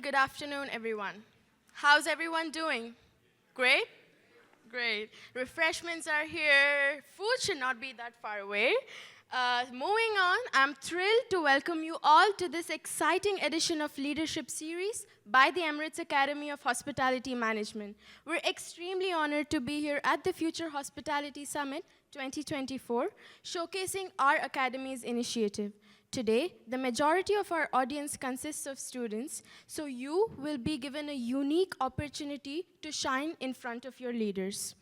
Good afternoon, everyone. How's everyone doing? Great? Great. Refreshments are here. Food should not be that far away. Moving on, I'm thrilled to welcome you all to this exciting edition of Leadership Series by the Emirates Academy of Hospitality Management. We're extremely honored to be here at the Future Hospitality Summit 2024, showcasing our Academy's initiative. Today, the majority of our audience consists of students, so you will be given a unique opportunity to shine in front of your leaders.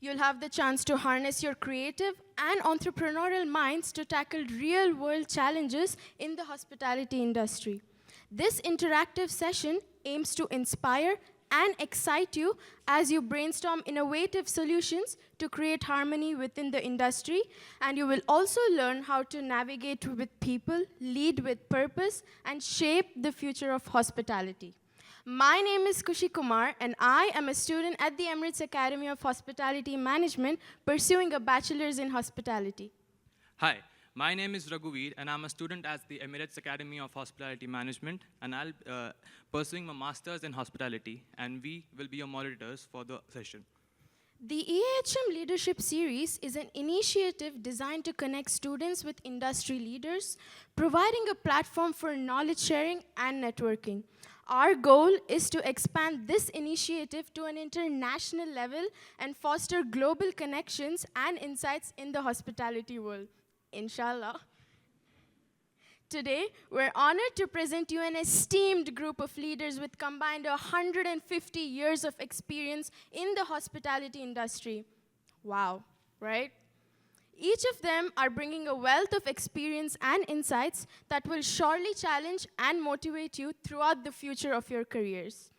You'll have the chance to harness your creative and entrepreneurial minds to tackle real-world challenges in the hospitality industry. This interactive session aims to inspire and excite you as you brainstorm innovative solutions to create harmony within the industry, and you will also learn how to navigate with people, lead with purpose, and shape the future of hospitality. My name is Khushi Kumar, and I am a student at the Emirates Academy of Hospitality Management, pursuing a bachelor's in hospitality. Hi, my name is Raghuveer, and I'm a student at the Emirates Academy of Hospitality Management, and I'll pursuing my master's in hospitality, and we will be your moderators for the session. The EAHM Leadership Series is an initiative designed to connect students with industry leaders, providing a platform for knowledge sharing and networking. Our goal is to expand this initiative to an international level and foster global connections and insights in the hospitality world. Inshallah. Today, we're honored to present you an esteemed group of leaders with combined 150 years of experience in the hospitality industry. Wow, right? Each of them are bringing a wealth of experience and insights that will surely challenge and motivate you throughout the future of your careers.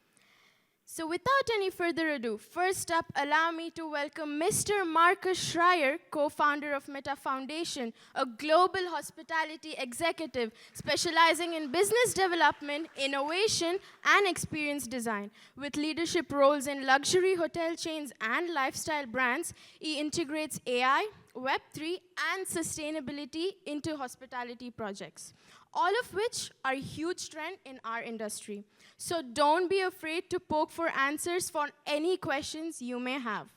So without any further ado, first up, allow me to welcome Mr. Markus Schreyer, co-founder of Meta Foundation, a global hospitality executive specializing in business development, innovation, and experience design. With leadership roles in luxury hotel chains and lifestyle brands, he integrates AI, Web3, and sustainability into hospitality projects, all of which are a huge trend in our industry. So don't be afraid to poke for answers for any questions you may have.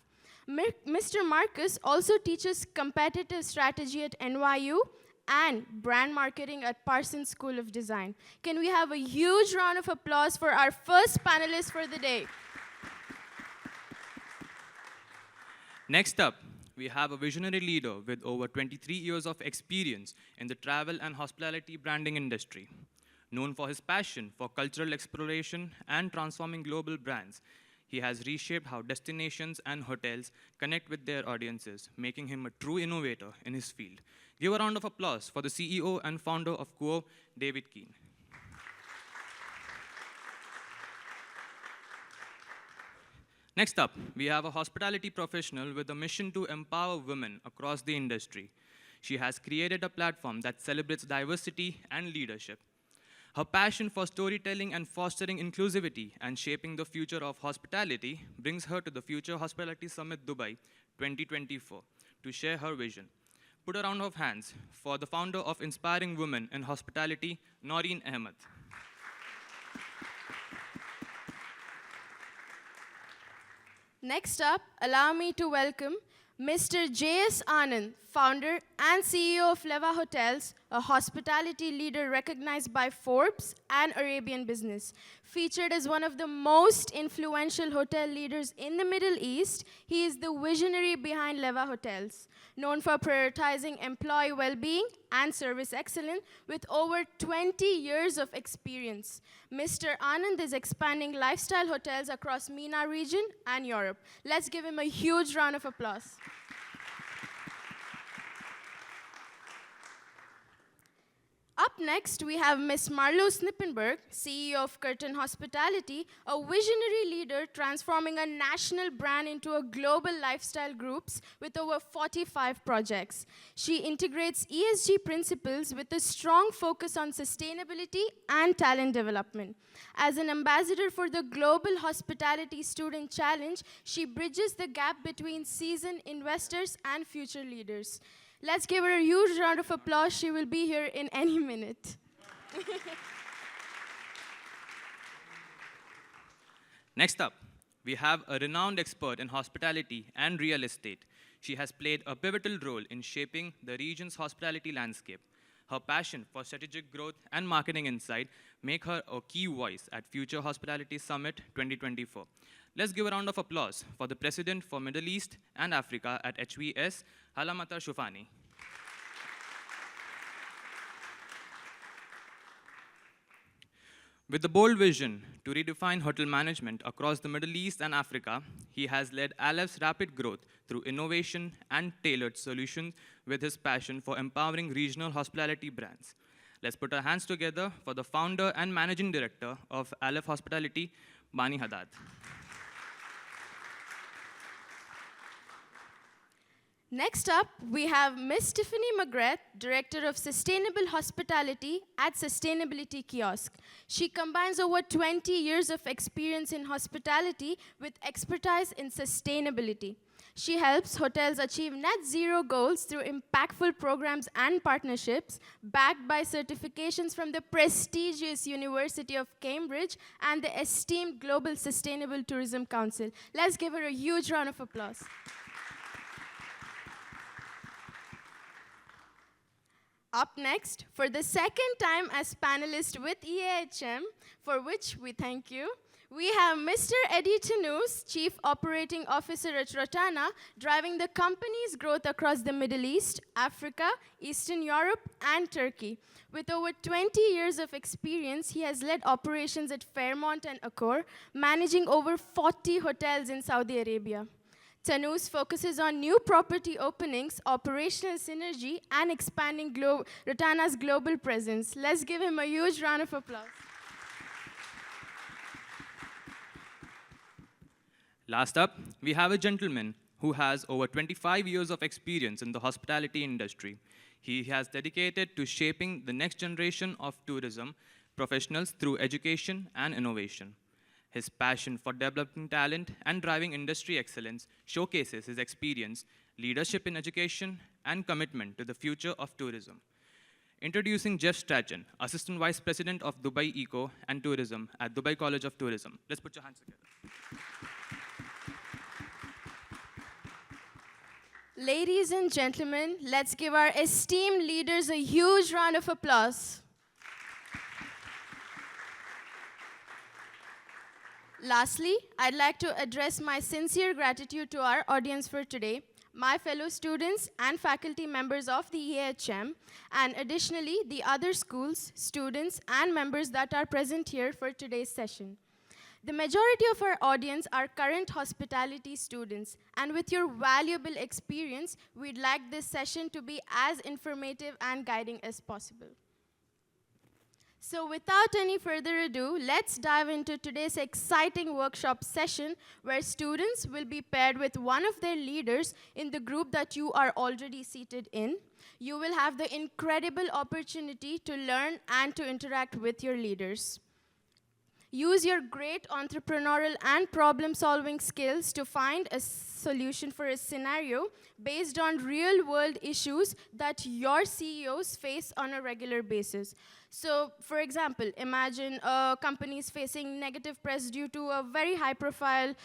Mr. Markus also teaches competitive strategy at NYU and brand marketing at Parsons School of Design. Can we have a huge round of applause for our first panelist for the day? Next up, we have a visionary leader with over 23 years of experience in the travel and hospitality branding industry. Known for his passion for cultural exploration and transforming global brands, he has reshaped how destinations and hotels connect with their audiences, making him a true innovator in his field. Give a round of applause for the CEO and founder of Quo, David Keane. Next up, we have a hospitality professional with a mission to empower women across the industry. She has created a platform that celebrates diversity and leadership. Her passion for storytelling and fostering inclusivity and shaping the future of hospitality brings her to the Future Hospitality Summit Dubai 2024 to share her vision. Put a round of hands for the founder of Inspiring Women in Hospitality, Naureen, Ahmed. Next up, allow me to welcome Mr. J.S. Anand, founder and CEO of Leva Hotels, a hospitality leader recognized by Forbes and Arabian Business. Featured as one of the most influential hotel leaders in the Middle East, he is the visionary behind Leva Hotels, known for prioritizing employee well-being and service excellence with over 20 years of experience. Mr. Anand is expanding lifestyle hotels across MENA region and Europe. Let's give him a huge round of applause. Up next, we have Ms. Marloes Knippenberg, CEO of Kerten Hospitality, a visionary leader transforming a national brand into a global lifestyle groups with over 45 projects. She integrates ESG principles with a strong focus on sustainability and talent development. As an ambassador for the Global Hospitality Student Challenge, she bridges the gap between seasoned investors and future leaders. Let's give her a huge round of applause. She will be here in any minute. Next up, we have a renowned expert in hospitality and real estate. She has played a pivotal role in shaping the region's hospitality landscape. Her passion for strategic growth and marketing insight make her a key voice at Future Hospitality Summit 2024. Let's give a round of applause for the President for Middle East and Africa at HVS, Hala Matar Choufany. With the bold vision to redefine hotel management across the Middle East and Africa, he has led Aleph's rapid growth through innovation and tailored solutions with his passion for empowering regional hospitality brands. Let's put our hands together for the founder and managing director of Aleph Hospitality, Bani Haddad. Next up, we have Miss Tiffany McGrath, Director of Sustainable Hospitality at Sustainability Kiosk. She combines over 20 years of experience in hospitality with expertise in sustainability. She helps hotels achieve net zero goals through impactful programs and partnerships, backed by certifications from the prestigious University of Cambridge and the esteemed Global Sustainable Tourism Council. Let's give her a huge round of applause. Up next, for the second time as panelist with EAHM, for which we thank you, we have Mr. Eddy, Chief Operating Officer at Rotana, driving the company's growth across the Middle East, Africa, Eastern Europe, and Turkey. With over 20 years of experience, he has led operations at Fairmont and Accor, managing over 40 hotels in Saudi Arabia. Tannous focuses on new property openings, operational synergy, and expanding Rotana's global presence. Let's give him a huge round of applause. Last up, we have a gentleman who has over 25 years of experience in the hospitality industry. He has dedicated to shaping the next generation of tourism professionals through education and innovation. His passion for developing talent and driving industry excellence showcases his experience, leadership in education, and commitment to the future of tourism. Introducing Jeff Strachan, Assistant Vice President of Dubai Eco and Tourism at Dubai College of Tourism. Let's put your hands together. Ladies and gentlemen, let's give our esteemed leaders a huge round of applause. Lastly, I'd like to address my sincere gratitude to our audience for today, my fellow students and faculty members of the EAHM, and additionally, the other schools, students, and members that are present here for today's session. The majority of our audience are current hospitality students, and with your valuable experience, we'd like this session to be as informative and guiding as possible. So without any further ado, let's dive into today's exciting workshop session where students will be paired with one of their leaders in the group that you are already seated in. You will have the incredible opportunity to learn and to interact with your leaders. Use your great entrepreneurial and problem-solving skills to find a solution for a scenario based on real-world issues that your CEOs face on a regular basis. So, for example, imagine a company is facing negative press due to a very high-profile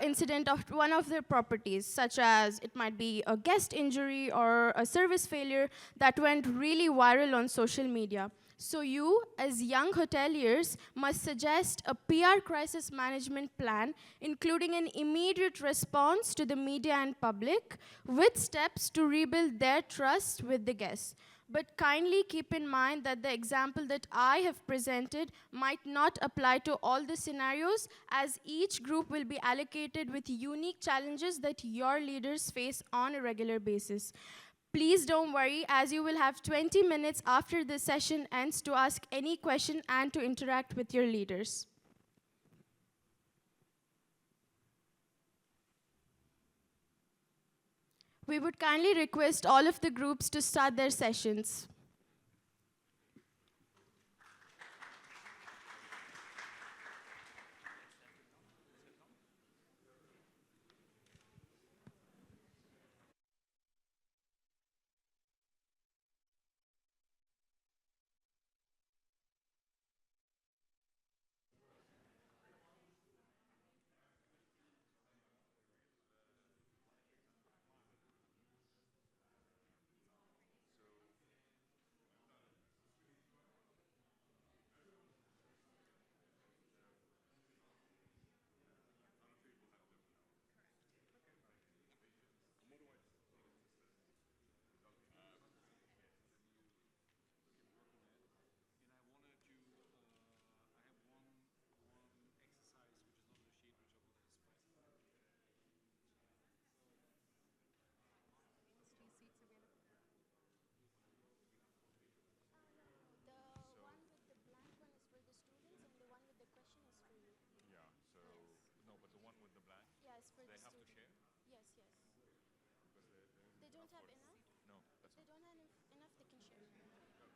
incident of one of their properties, such as it might be a guest injury or a service failure that went really viral on social media. So you, as young hoteliers, must suggest a PR crisis management plan, including an immediate response to the media and public, with steps to rebuild their trust with the guests. But kindly keep in mind that the example that I have presented might not apply to all the scenarios, as each group will be allocated with unique challenges that your leaders face on a regular basis. Please don't worry, as you will have 20 minutes after the session ends to ask any question and to interact with your leaders. We would kindly request all of the groups to start their sessions. don't have enough? No, that's They don't have enough, they can share. Good job,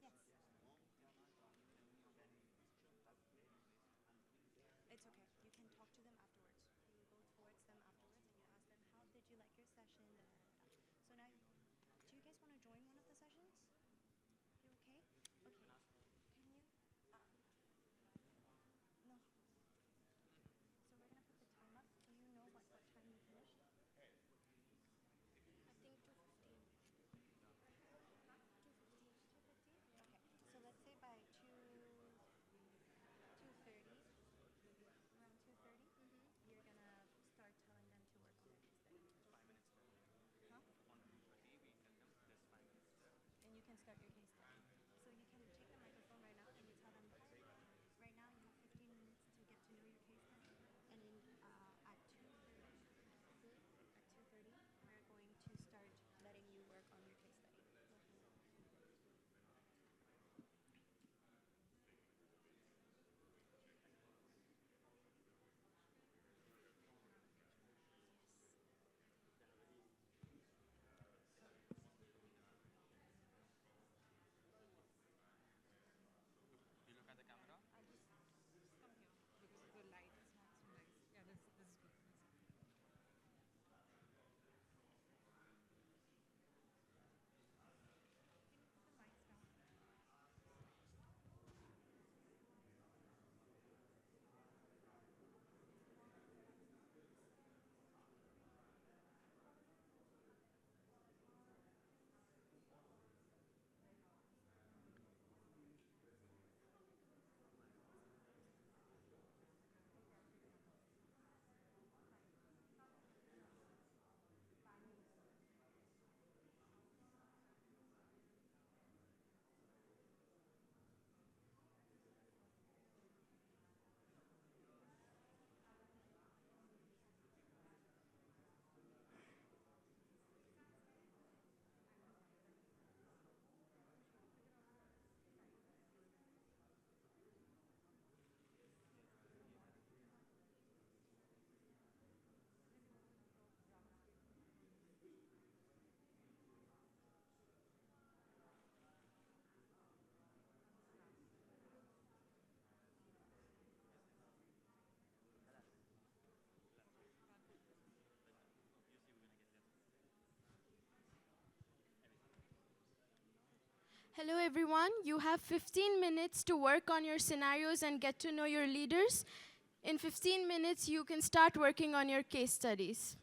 yes. It's okay. You can talk to them afterwards. You go towards them afterwards and you ask them, how did you like your session? Da, da, da, da. So now, do you guys want to join one of the sessions? You okay? Okay. Can you? No. So we're going to put the time up. Do you know what time you finished? I think 2:15. 2:15? Okay. So let's say by 2:30, around 2:30, you're going to start telling them to work on their case study. 5 minutes left. Huh? On 2:30, we tell them there's 5 minutes left. And you can start your case study. So you can take the microphone right now and you tell them, right now you have 15 minutes to get to know your case study. And in, at 2:30, we're going to start letting you work on your case study. You look at the camera. I just come here because of the light. It's not so nice. Yeah, this is good. Can you put the lights down? Hello everyone, you have 15 minutes to work on your scenarios and get to know your leaders. In 15 minutes, you can start working on your case studies.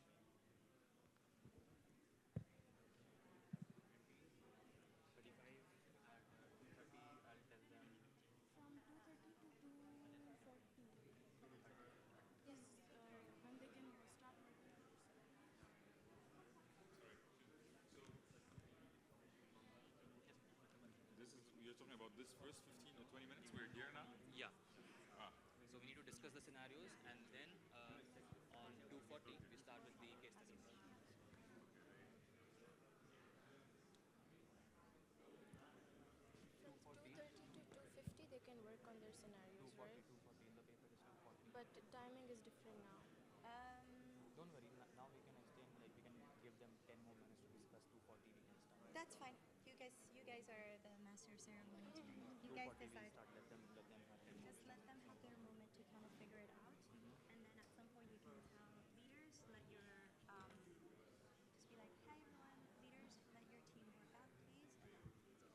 From 2:30 to 2:40. Is when they can start working on their You're talking about this first 15 or 20 minutes? We're here now? Yeah. Ah. So we need to discuss the scenarios, and then on 2:40 we start with the case studies. From 2:30 to 2:50, they can work on their scenarios, right? 2:40 in the paper is 2:40. But the timing is different now. Don't worry, now we can extend, like we can give them 10 more minutes to discuss. 2:40 we can start. That's fine. You guys are the master of ceremony tonight. You guys 2:40 we decide. start. Let them have 10 Just minutes. let them have their moment to kind of figure it out. And then at some point you can tell leaders, let your, just be like, hi everyone, leaders, let your team work out please. And then it's perfect.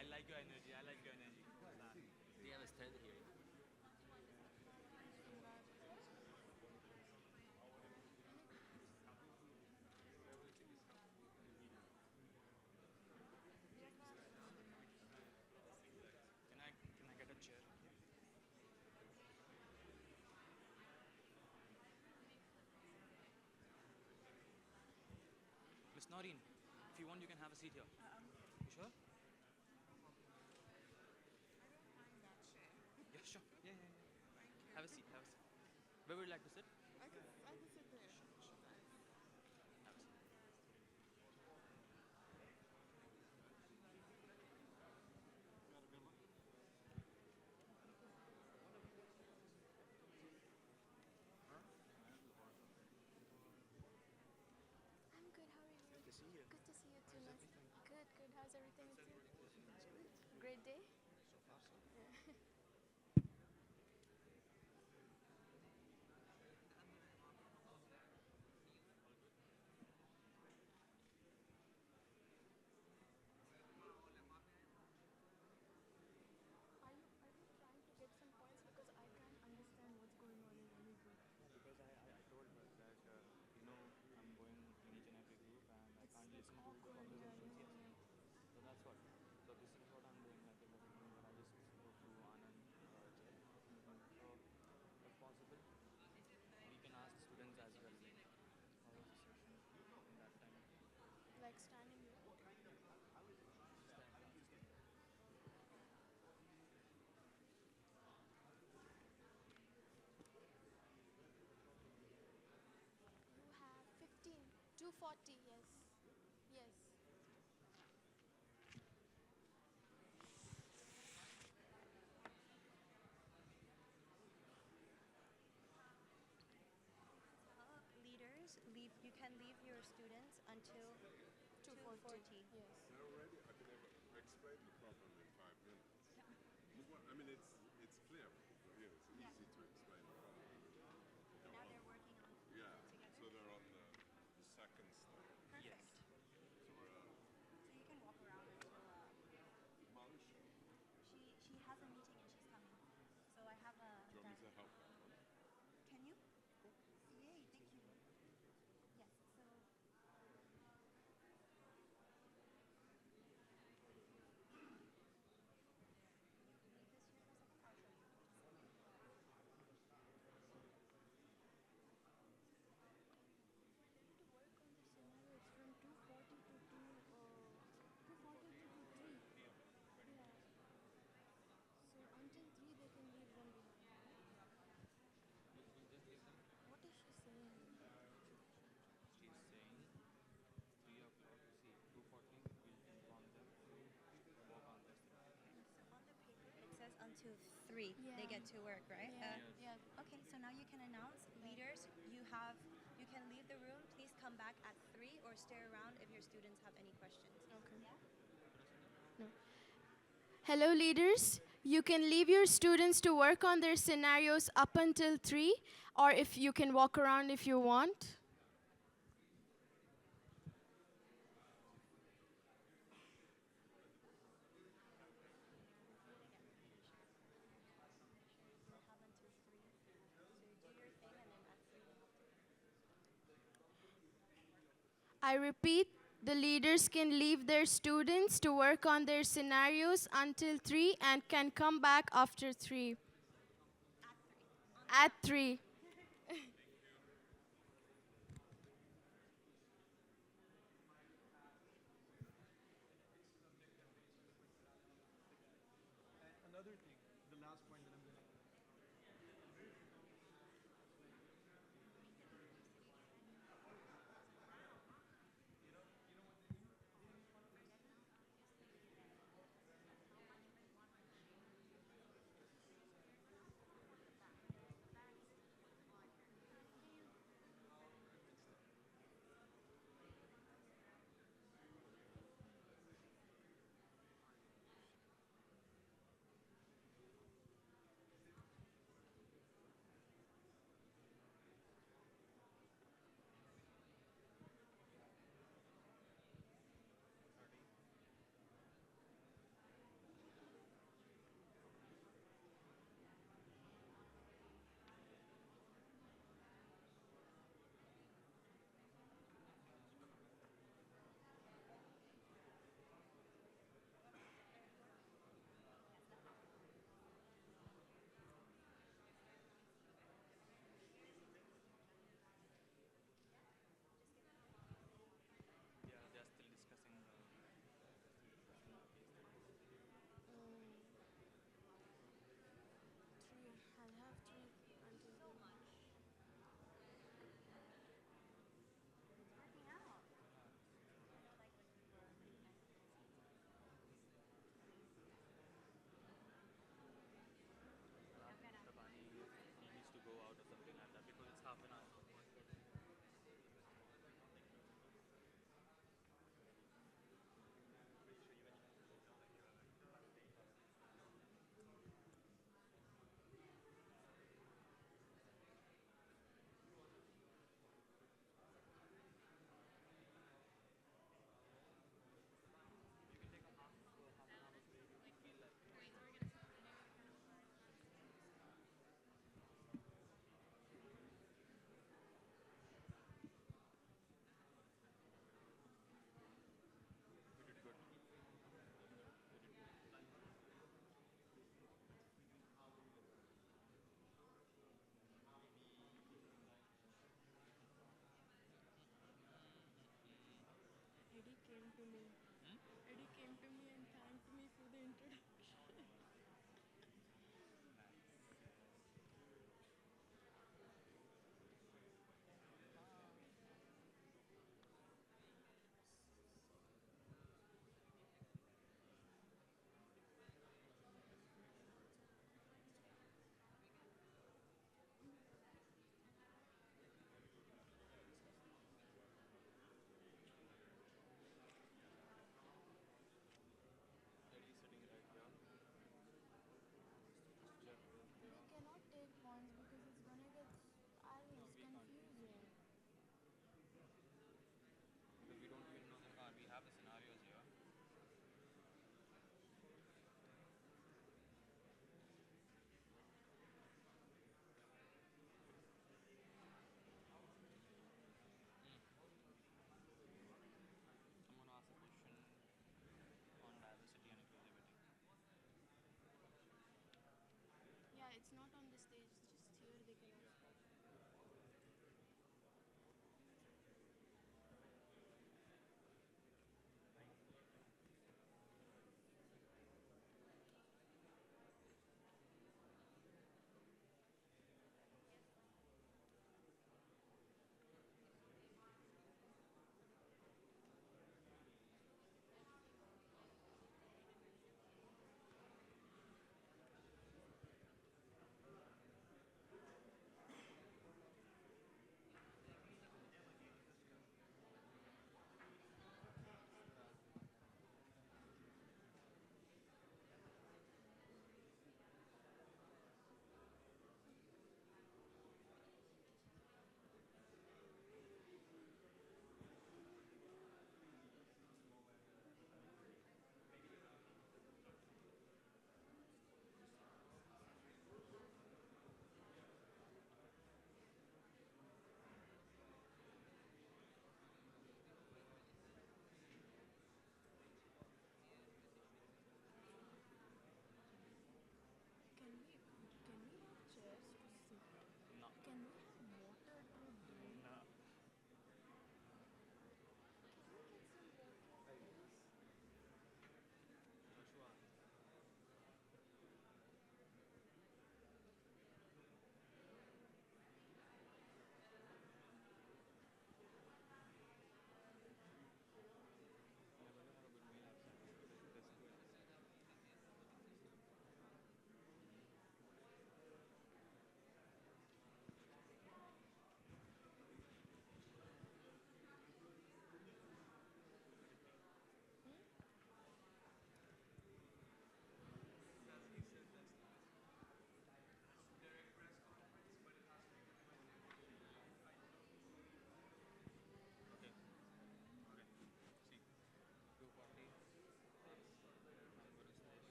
I like your energy. I like your energy. They have a stand here. Can I get a chair? Miss Naureen, if you want, you can have a seat here. You sure? Yeah, sure. Yeah, yeah, yeah. Have a seat. Have a seat. Where would you like to sit? I can sit there. Have a seat. I'm good. How are you? Good to see you. Good to see you too. Nice. Good, good. How's everything with you? Great day? So far, so Yeah. Are you trying to get some points? Because I can't understand what's going on in any group. Because I told her that, I'm going in each and every group and I can't It's listen to the awkward, yeah, conversations. yeah, Yes. yeah. So that's what. So this is what I'm doing. Like in the beginning, that I just go through Anand chair. So if possible, we can ask students as well. Like, how was the session in that time? Like standing here. You have 15, 240, yes. Yes. Tell leaders, you can leave your students until 2:40. Yes. They're already, I can never explain the problem in 5 minutes. I mean, it's clear. Yeah, it's easy to explain the problem. And now they're working on Yeah, together. so they're on the second step. Perfect. So we're So you can walk around until Malish. she has a meeting and she's coming. So I have a. Do you want me to help that one? Can you? Yay! Thank you. Yes. So. Leave this here for a second. I'll show you. To work on the scenarios from 240 to 240 to 3. Yeah. So until 3 they can leave them behind. What is she saying? She's saying 3 o'clock. See, 2:40. We'll inform them to work on this. So on the paper it says until 3 they Yeah. get to work, right? Yeah, Yes. yeah. Okay, so now you can announce, leaders, you can leave the room. Please come back at 3 or stay around if your students have any questions. Okay. No. Hello, leaders. You can leave your students to work on their scenarios up until 3, or if you can walk around if you want. You have until 3. So you do your thing and then at 3 they have to. I repeat, the leaders can leave their students to work on their scenarios until 3 and can come back after 3. At 3. Another thing, the last point that I'm going to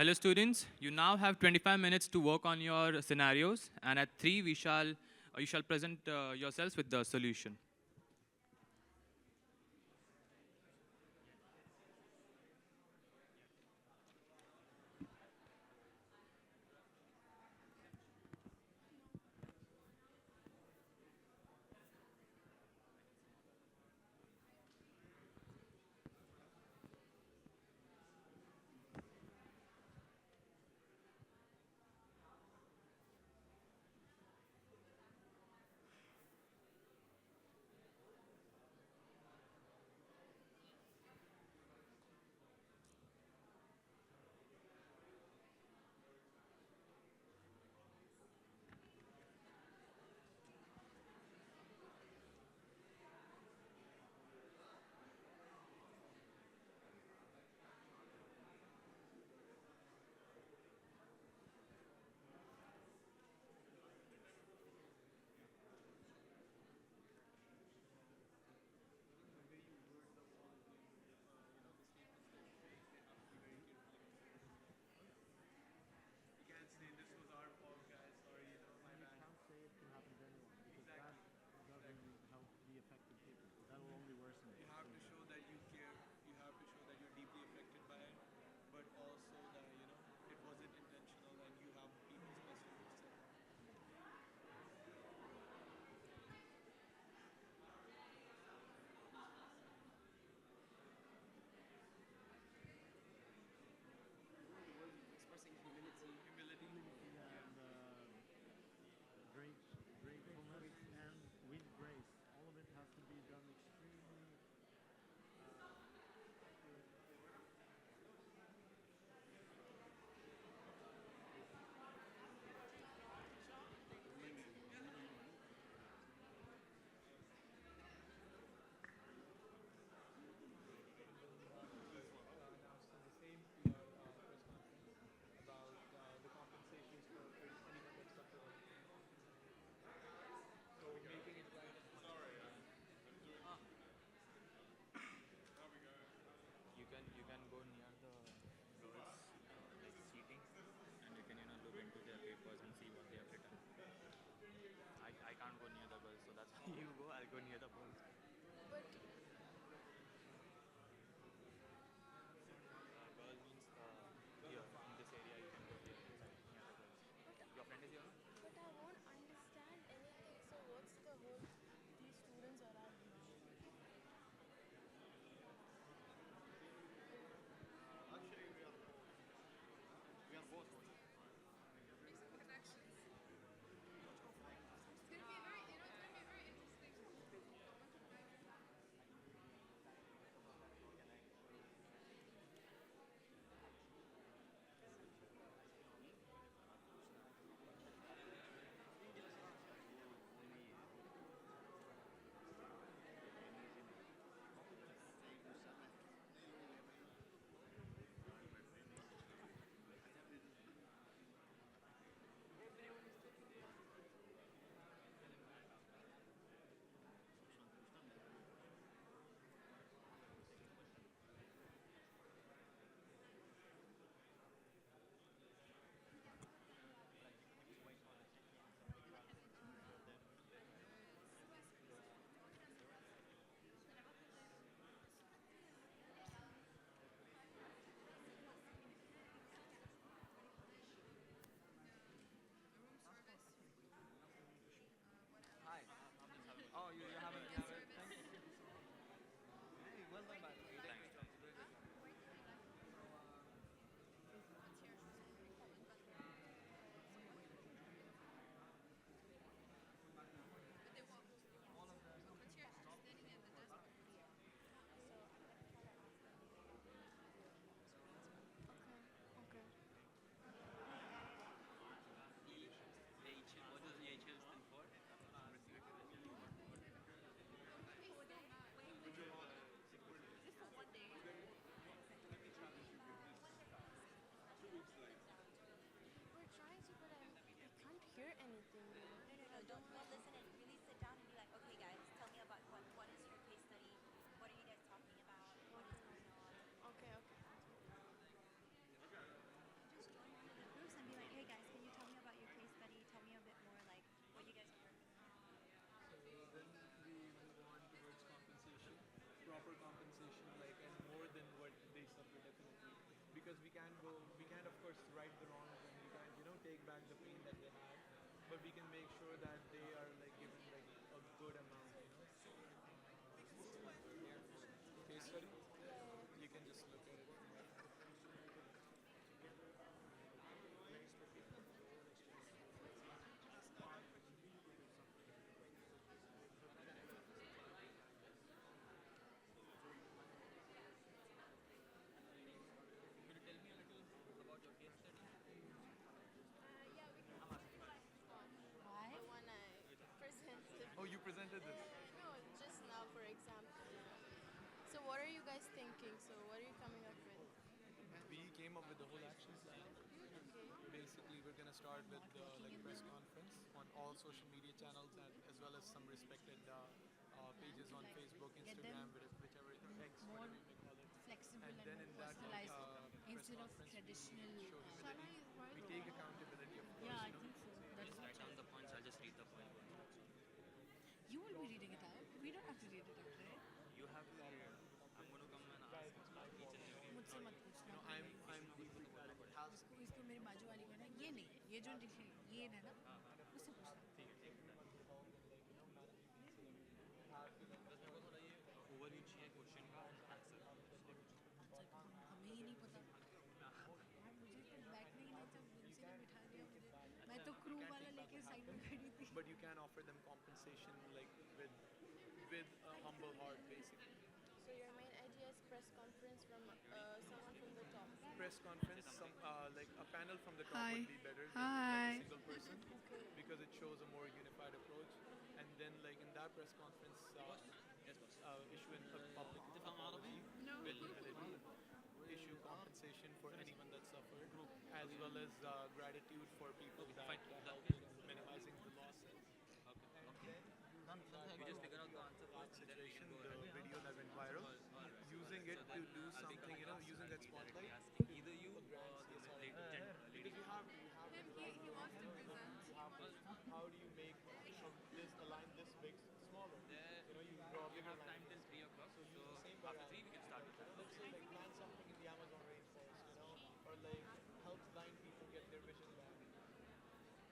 Hello students, you now have 25 minutes to work on your scenarios, and at 3 you shall present yourselves with the solution. You can't say this was our fault, guys. Sorry, my bad. You can't say it can happen to anyone because that doesn't help the affected people. That will only worsen it. You have to show that you care. You have to show that you're deeply affected by it, but also that it wasn't intentional and you have people's best interests at heart. Expressing humility. Humility. And gratefulness and with grace. All of it has to be done extremely. Announced in the same PR press conference about the compensations for anyone that's suffered. So making it right. Sorry, I'm doing. There we go. You can go near the girls like seating, and you can look into their papers and see what they have written. I can't go near the girls, so that's why you go. I'll go near the boys. But Girl means here in this area you can go here inside near the girls. Your friend is here, no? but I won't understand anything. So what's the whole? These students are out now. Actually, we are both. We are both. It's going to be very, it's going to be very interesting. we can't of course right the wrongs, and we can't take back the pain that they had, but we can make sure that they are like given like a good amount. Case study. You can just look at it. Could you tell me a little about your case study? Yeah, we can go to the next one. Why? The one I presented. Oh, you presented this. No, just now, for example. So what are you guys thinking? So what are you coming up with? We came up with the whole action plan. Okay. Basically, we're gonna start with like press conference on all social media channels, and as well as some respected pages on Facebook, Get Instagram, them whichever X, more whatever you may call it. flexible And and then more in that personalized press instead of conference, traditional. we show humility. We take accountability, of course. Yeah, I think so. That's Just what write down the points. I'll just read the point. you will be reading it out. We don't have to read it out, right? You have to read. I'm going to come and ask each and every. मुझसे मत पूछना। I'm deeply proud of it. Has इसको मेरे बाजू वाली को ना ये नहीं है, ये जो लिखी ये है ना, उससे पूछना। बस मेरे को थोड़ा ये ओवरव्यू चाहिए क्वेश्चन का आंसर। आंसर का हमें ही नहीं पता। यार मुझे तो बैठने ही नहीं था, उनसे ने बिठा दिया मुझे। मैं तो क्रू वाला लेके साइड में खड़ी थी। but you can offer them compensation like with a humble heart, basically. So your main idea is press conference from someone from the top. Press conference, some like a panel from the top Hi. would be better than Hi. like a single person, because it shows a more unified approach. And then like in that press conference, issue a public apology with humility, issue compensation for anyone that suffered, as well as gratitude for people that helped in minimizing the losses. We just figure out the answer That first, then we situation, can go the ahead. video that went viral, using it to do something, using that spotlight. Either you or the lady. Because you have He wants to present. how do you make this align this big smaller? You draw We bigger have time lines. till 3 o'clock, so Same after but 3 we can start with that. let's say like plant something in the Amazon rainforest, or like help blind people get their vision back.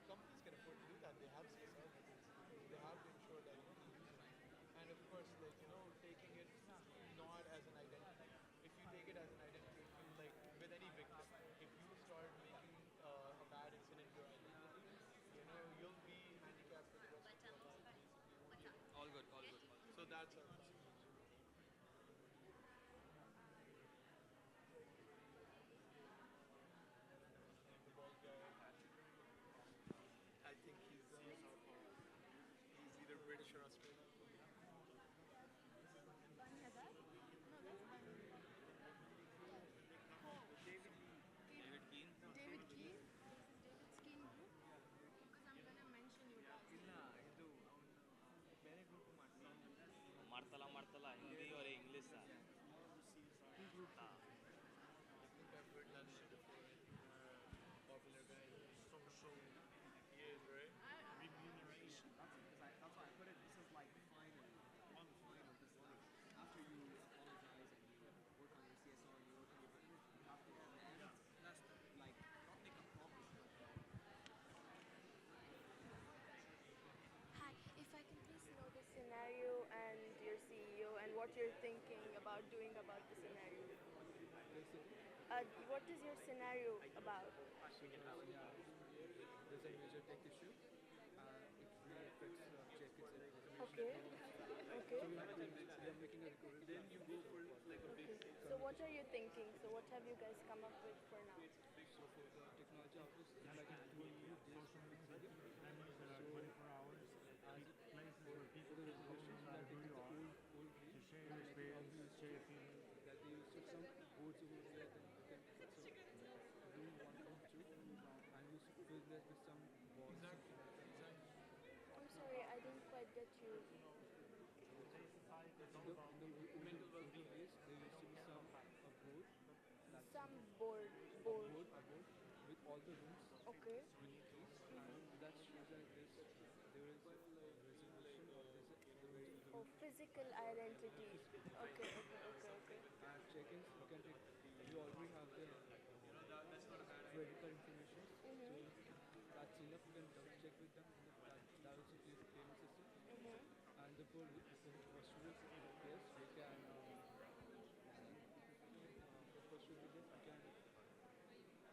Companies can afford to do that. They have CSR budgets. They have to ensure that they use it. And of course, like taking it not as an identity. If you take it as an identity, if you like with any victim, if you start making a bad incident your identity, you'll be handicapped for the rest of your life. Basically, you won't be able All good, all good. so that's our plan. The bald guy, I think he's either British or Australian. Bani Haddad? No, that's Bani. David Keen. David Keen. This is David Keen group. Because I'm gonna mention you guys. Martala Hindi और English सा I think I've heard that name before. Popular guy. So he is, right? Remuneration. That's why I put it. This is like final, on final. This is like after you apologize and you work on your CSR and you work on your business, you have to then that's like not make a promise, but Hi, if I can please know the scenario and your CEO and what you're thinking about doing about the scenario. What is your scenario about? There's a major tech issue. It really affects jackets. Okay. Okay. We are making a recovery. Then you go for like a big. So what are you thinking? So what have you guys come up with for now? So for the technology office, it's like a 2 days. Social media, that means there are 24 hours, places where people For the can go resolution, and that do is your the art, old to green. share your experience, share your feelings. That they used to some boards over there, then you can do one from two, and you used to fill that with some balls. I'm sorry, I didn't quite get you. In the older days, there used to be some a board, that's Some board. a board with all the rooms Okay. beneath it, and that shows that there is a resolution or there is a Oh, physical identity. Okay. check-ins. You can take. You already have the enough, you can double check with them in the diversity payment system. And for students in case we can for students in case we can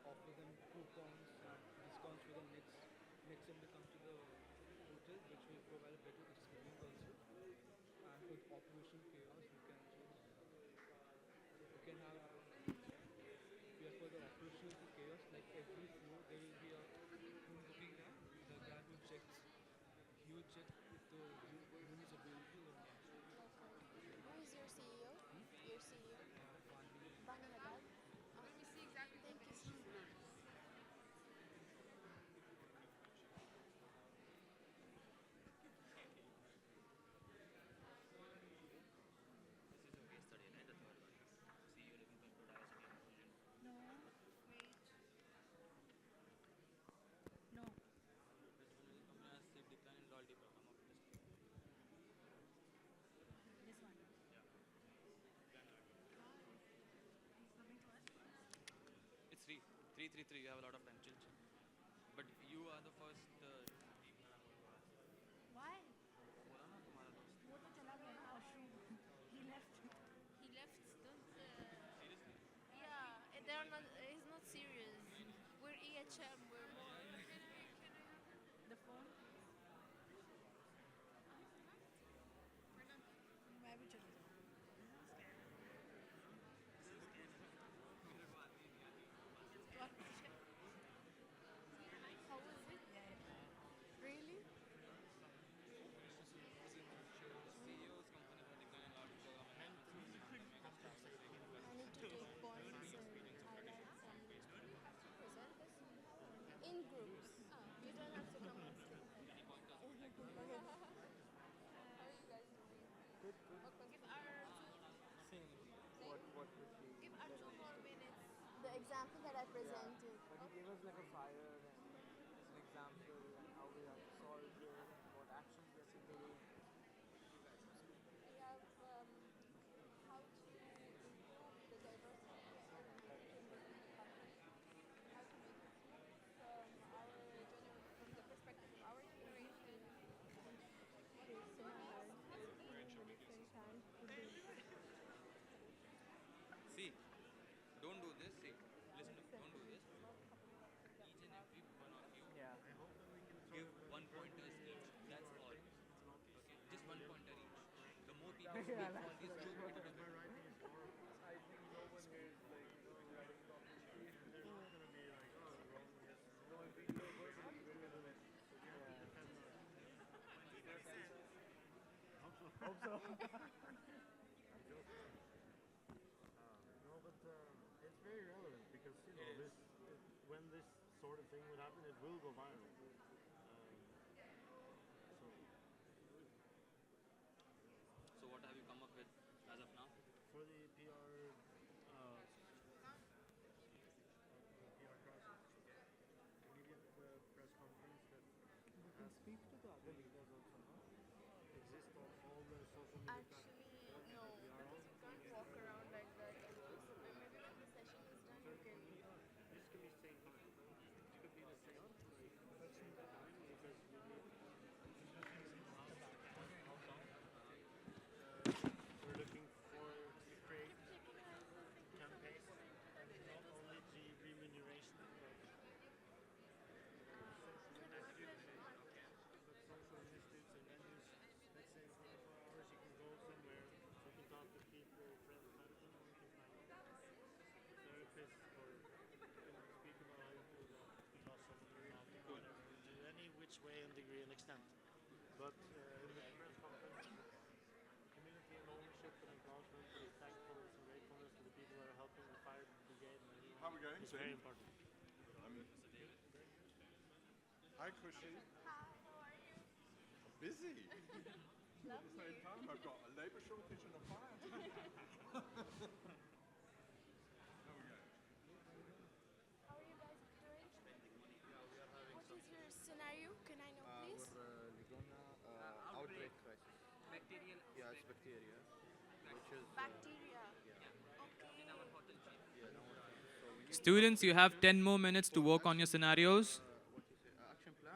offer them coupons and discounts for the next time they come to the hotel, which will provide a better experience also. And with Operation Chaos, we can have we have for the Operation Chaos, like every floor there will be a room booking there. The guy who checks, he will check if the room is available or not. Who is your CEO? Your CEO? Bani Haddad? Let me see exactly. Thank you so much. No, wait. No. This one. It's 3. You have a lot of time. Chill. But you are the first team that I'm going to ask. Why? बोला ना तुम्हारा दोस्त. वो तो चला गया ना washroom. He left. He left. Don't. Seriously? Yeah, they're not. He's not serious. We're EAHM. We're more. The phone. मैं भी चली जाऊँ. How was it? Really? CEO's company का decline lot of I need to take points and highlight some. Present this in groups. You don't have to come on stage. How are you guys doing? Good. Give our Same. What would be? give our 2 more minutes. The example that I presented. But he gave us like a fire and an example and how we have solved it, what actions we are taking. We have how to improve the diversity and Knippenberg company. How to make it smooth from the perspective of our generation. It's so hard. Different time to do. See, don't do this. See, listen to me. Don't do this. Each and every one of you Yeah. give 1 pointers each. That's all. Okay? Just 1 pointer each. The more people speak on these two, it will be better. I think no one here is like, writing properly. There's not going to be like, oh, wrong, yes. No, if we do it verbally, we're gonna win. Hope so. No, but it's very relevant because, you know, when this sort of thing would happen, it will go viral. So what have you come up with as of now? For the PR, crisis, immediate press conference that You can speak to the other leaders also, no? exists on all the social media Actually, platforms. no, because you can't walk around like that. And also, maybe when the session is done, you can. This can be same time. It could be the same time because we need we're looking for to create campaigns and not only the remuneration but social initiatives and venues. Let's say in 24 hours you can go somewhere, you can talk to people, friends, medicine, anything like therapists, or you know, speak about how you feel about loss of whatever, to any which way and degree and extent. But in the press conference, community and ownership and acknowledgement and thankfulness and gratefulness to the people that are helping the fire brigade and everyone. How are we going? It's very important. Hi, Khushi. Hi, how are you? Busy. At the same time, I've got a labour shortage and a fire. There we go. How are you guys doing? What is your scenario? Can I know, please? Our Ligona outbreak crisis. Bacterial. Yeah, it's bacteria, which is Bacteria. yeah, Okay. In our hotel chain. yeah. No, so we need Students, you have 10 more minutes to work on your scenarios. what you say action plan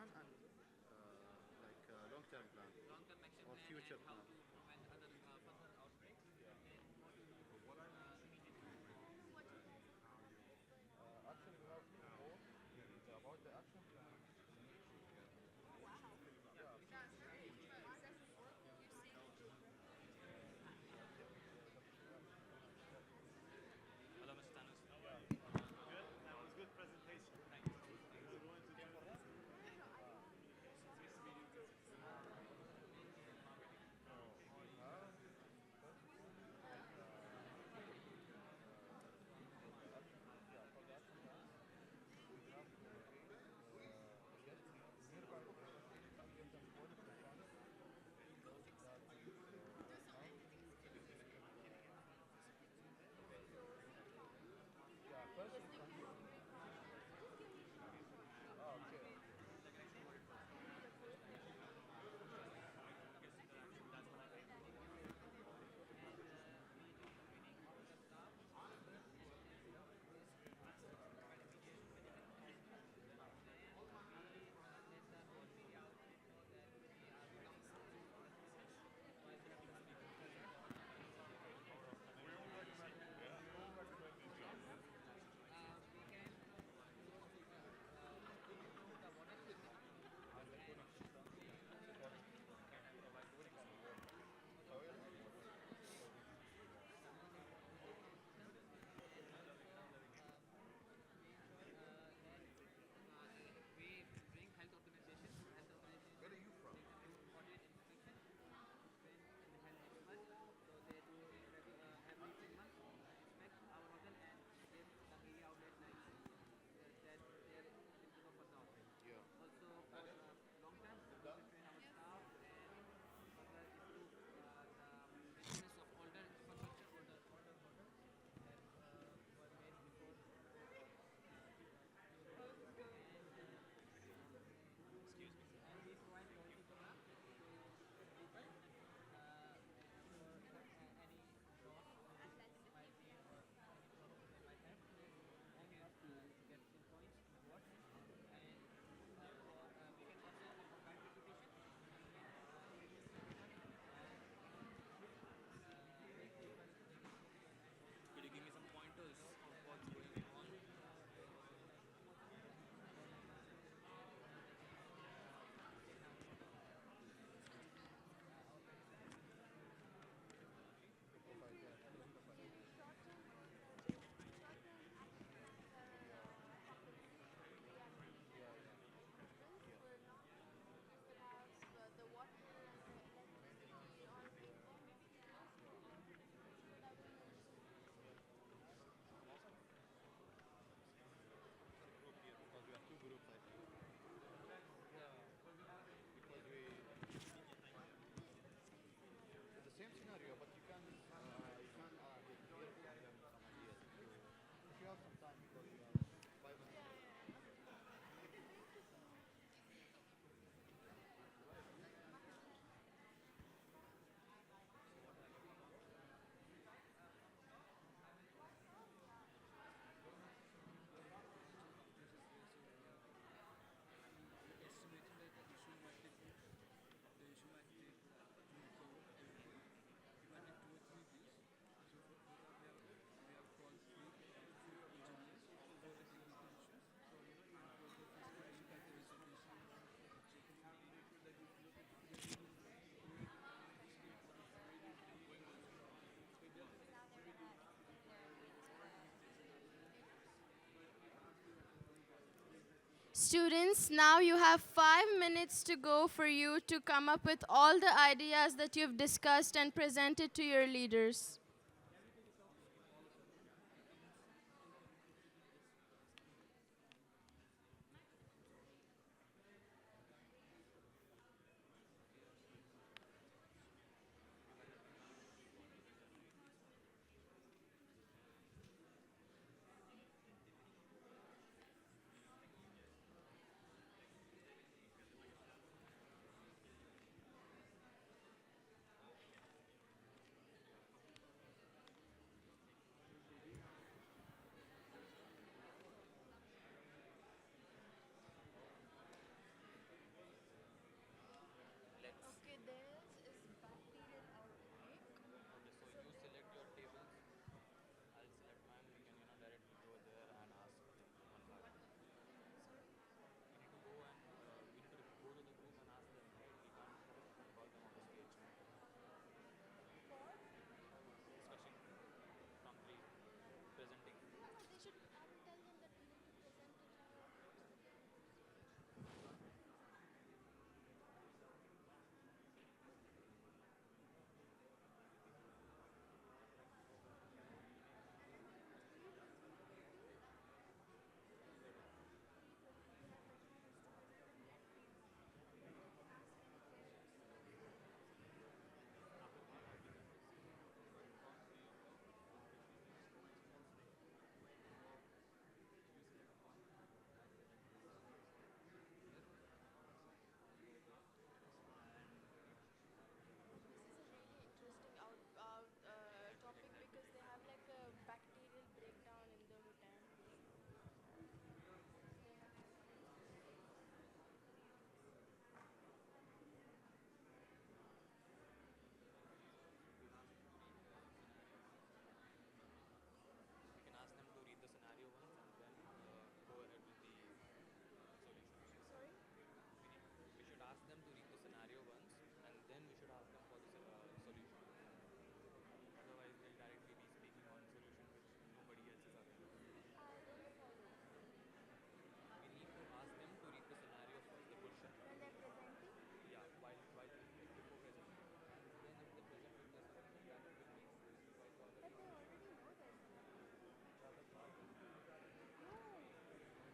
Students, now you have 5 minutes to go for you to come up with all the ideas that you've discussed and presented to your leaders. Okay, theirs is backdated outbreak. Okay, so you select your tables. I'll select mine. We can, directly go there and ask one by one. We need to go and we need to go to the group and ask them, right? We can't call them on the stage. Discussion from presenting. No, they should, I will tell them that we need to present it. Topic because they have like a bacterial breakdown in the Bhutan. We can ask them to read the scenario once and then go ahead with the solution. Sorry? We should ask them to read the scenario once and then we should ask them for the solution. Otherwise, they'll directly be speaking on solution which nobody else is aware of. We need to ask them to read the scenario first, the question. When they're presenting? Yeah, while before presenting. Then if they present with the solution, then it will make sense because But they already know that. rather far. No,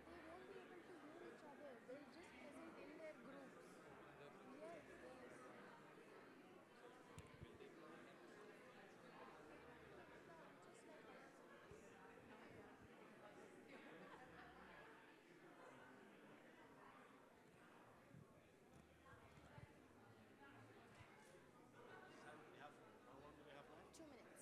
they won't be able to hear each other. They'll just present in their groups. In their group. Yes, yes. Will they be able to? Just like We have, how long do we have left? 2 minutes.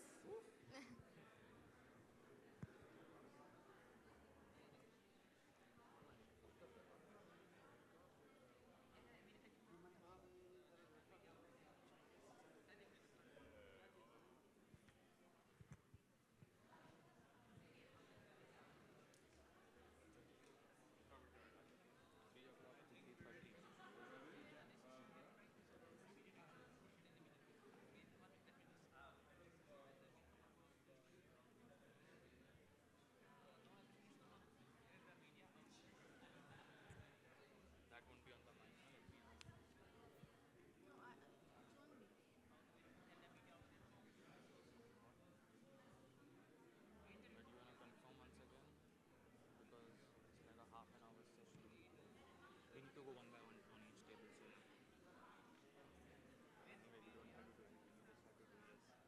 That won't be on the mic. Let me ask. No, it won't be. But you wanna confirm once again? Because it's like a half an hour session. We need to go one by one on each table, so anyway, we don't have to do anything. You just have to do yes, yes.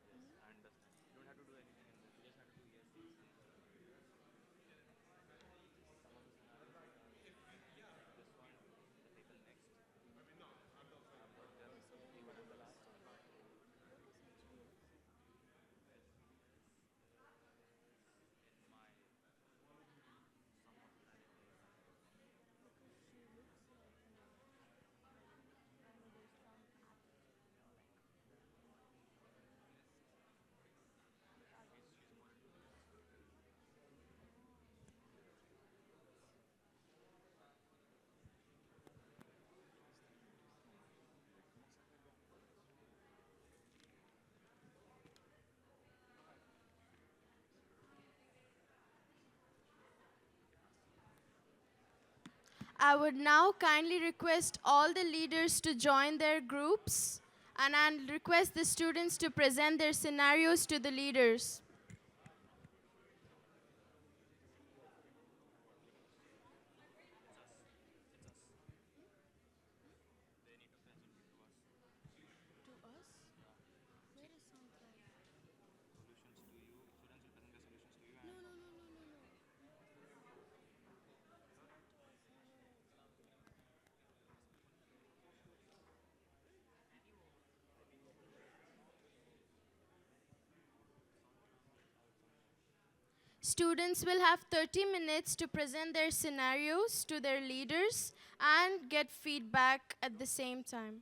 I understand. You don't have to do anything in this. You just have to do yes, yes. Some of the scenarios like this one, the table next. I've got them, even in the last. In my sum of clarity. Because she looks like me. I would now kindly request all the leaders to join their groups, and I'll request the students to present their scenarios to the leaders. Students will have 30 minutes to present their scenarios to their leaders and get feedback at the same time.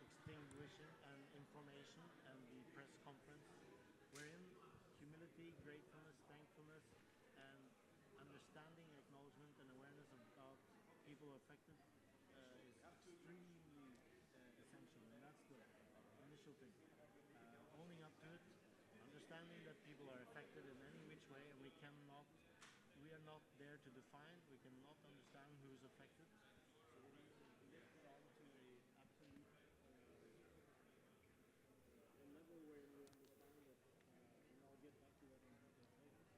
Extinguishing and information and the press conference wherein humility, gratefulness, thankfulness, and understanding, acknowledgement, and awareness about people affected is extremely essential, and that's the initial thing. Owning up to it, understanding that people are affected in any which way, and we are not there to define, we cannot understand who's affected. So we need to get down to a absolute a level where we understand that, and I'll get back to that in detail later.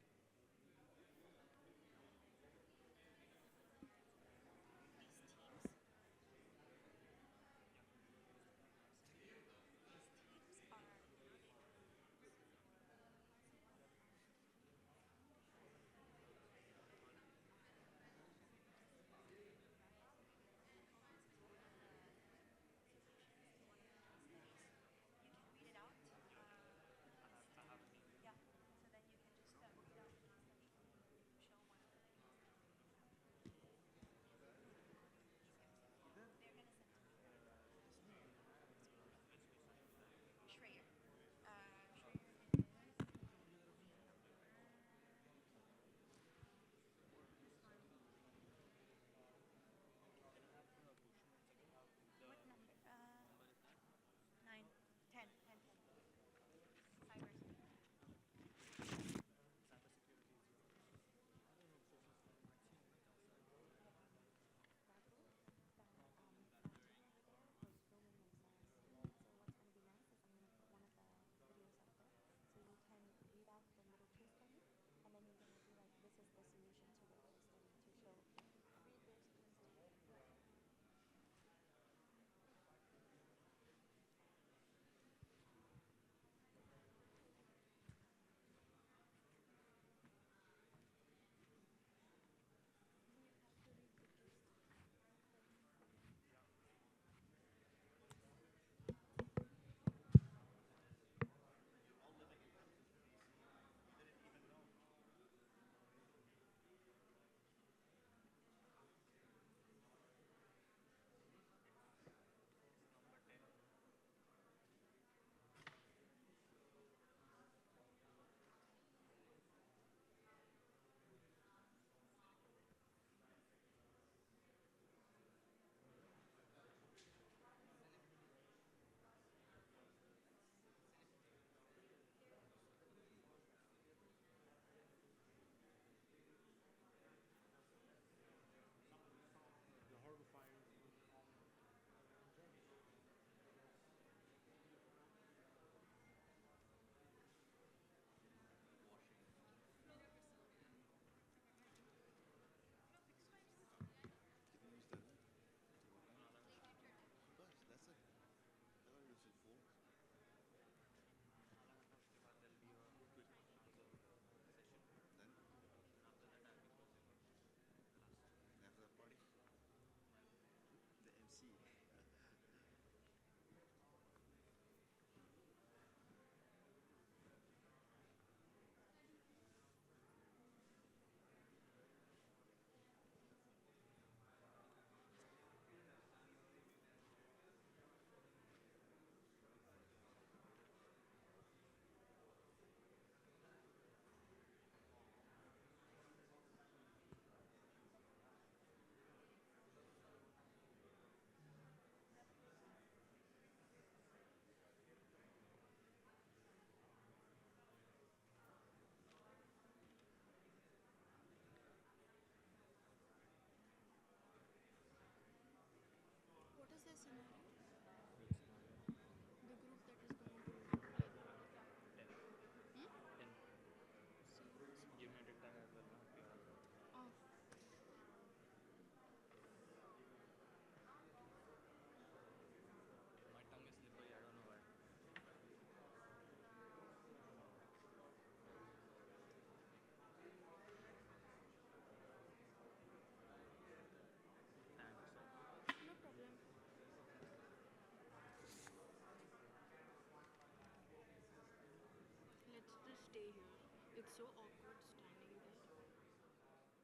It's so awkward standing there.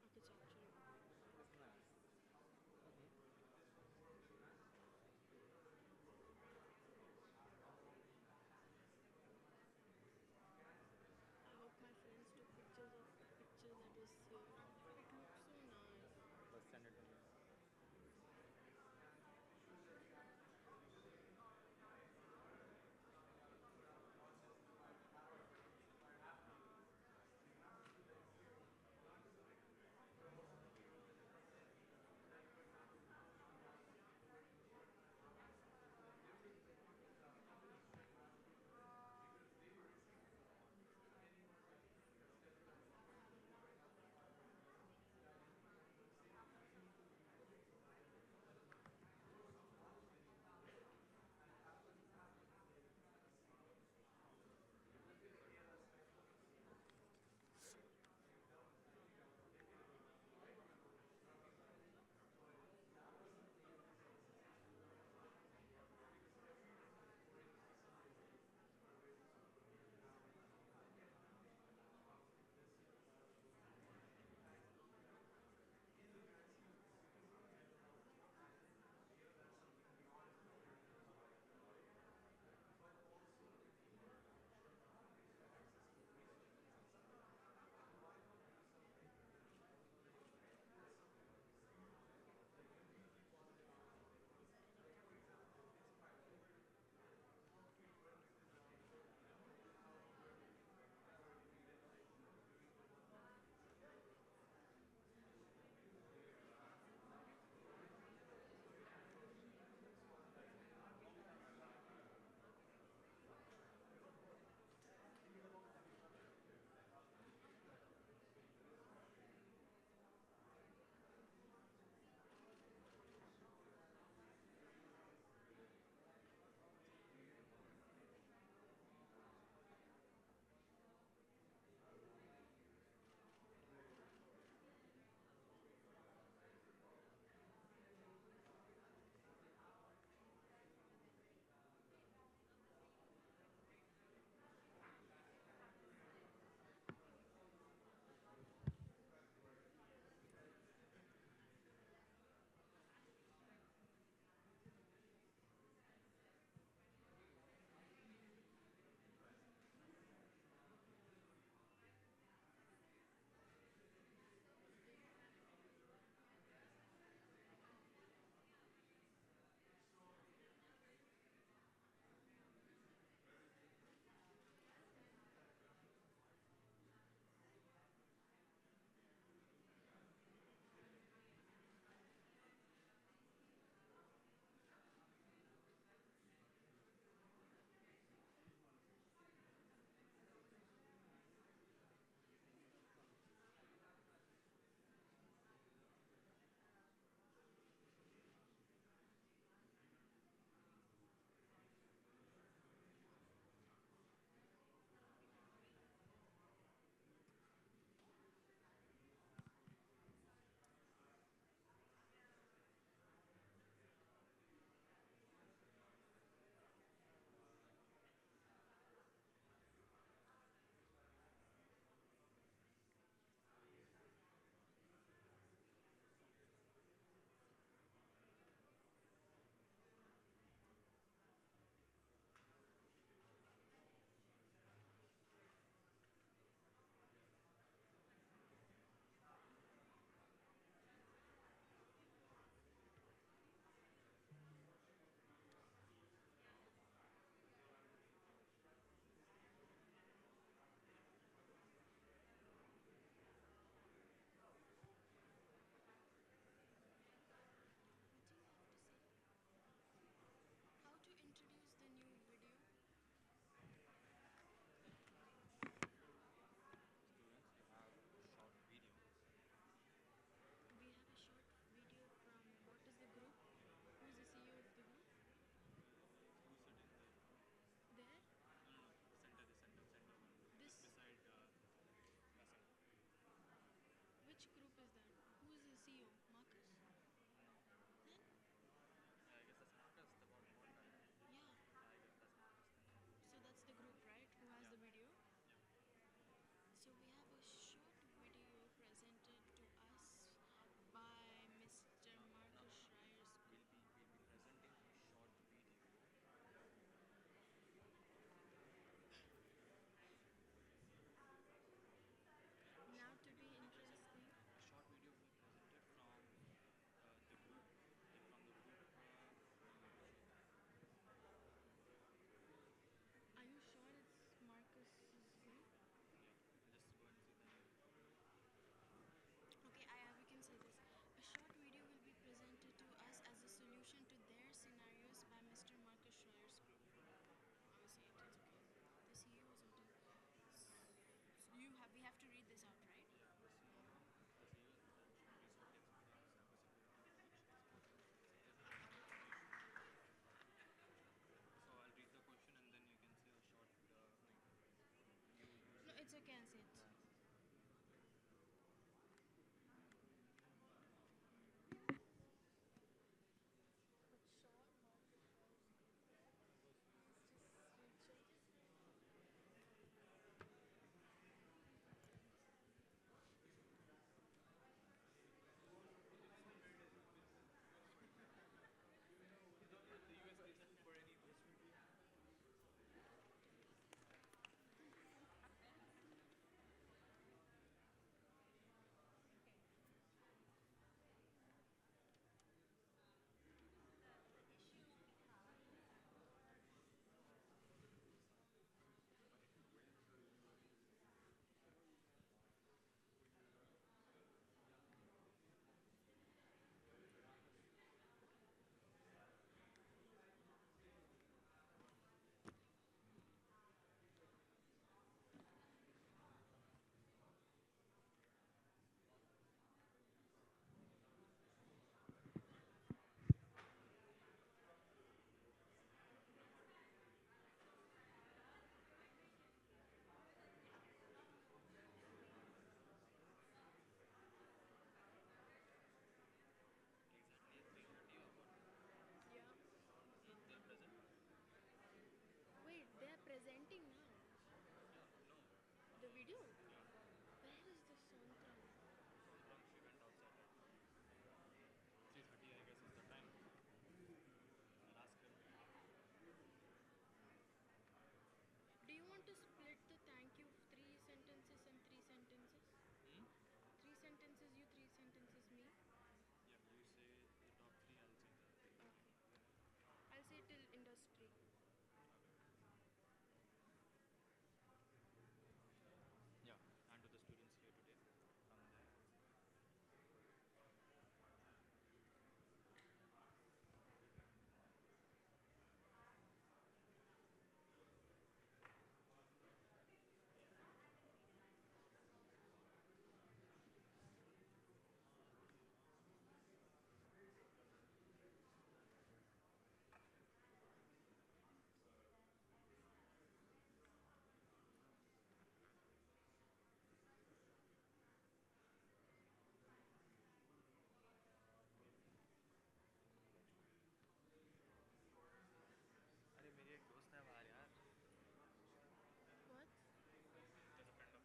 Architecture. It's nice. Okay. I hope my friends took pictures of the picture that was here. It looks so nice. Let's send it to me. video? Where is the Sontrang? She went outside. 3:30, I guess, is the time. I'll ask her. Do you want to split the thank you 3 sentences and 3 sentences? Hmm? 3 sentences you, 3 sentences me. Yeah, you say the top three, I'll say the thing. Okay. I'll say till industry. Yeah, and to the students here today. From there. अरे मेरी एक दोस्त है बाहर यार. What? There's a friend of mine.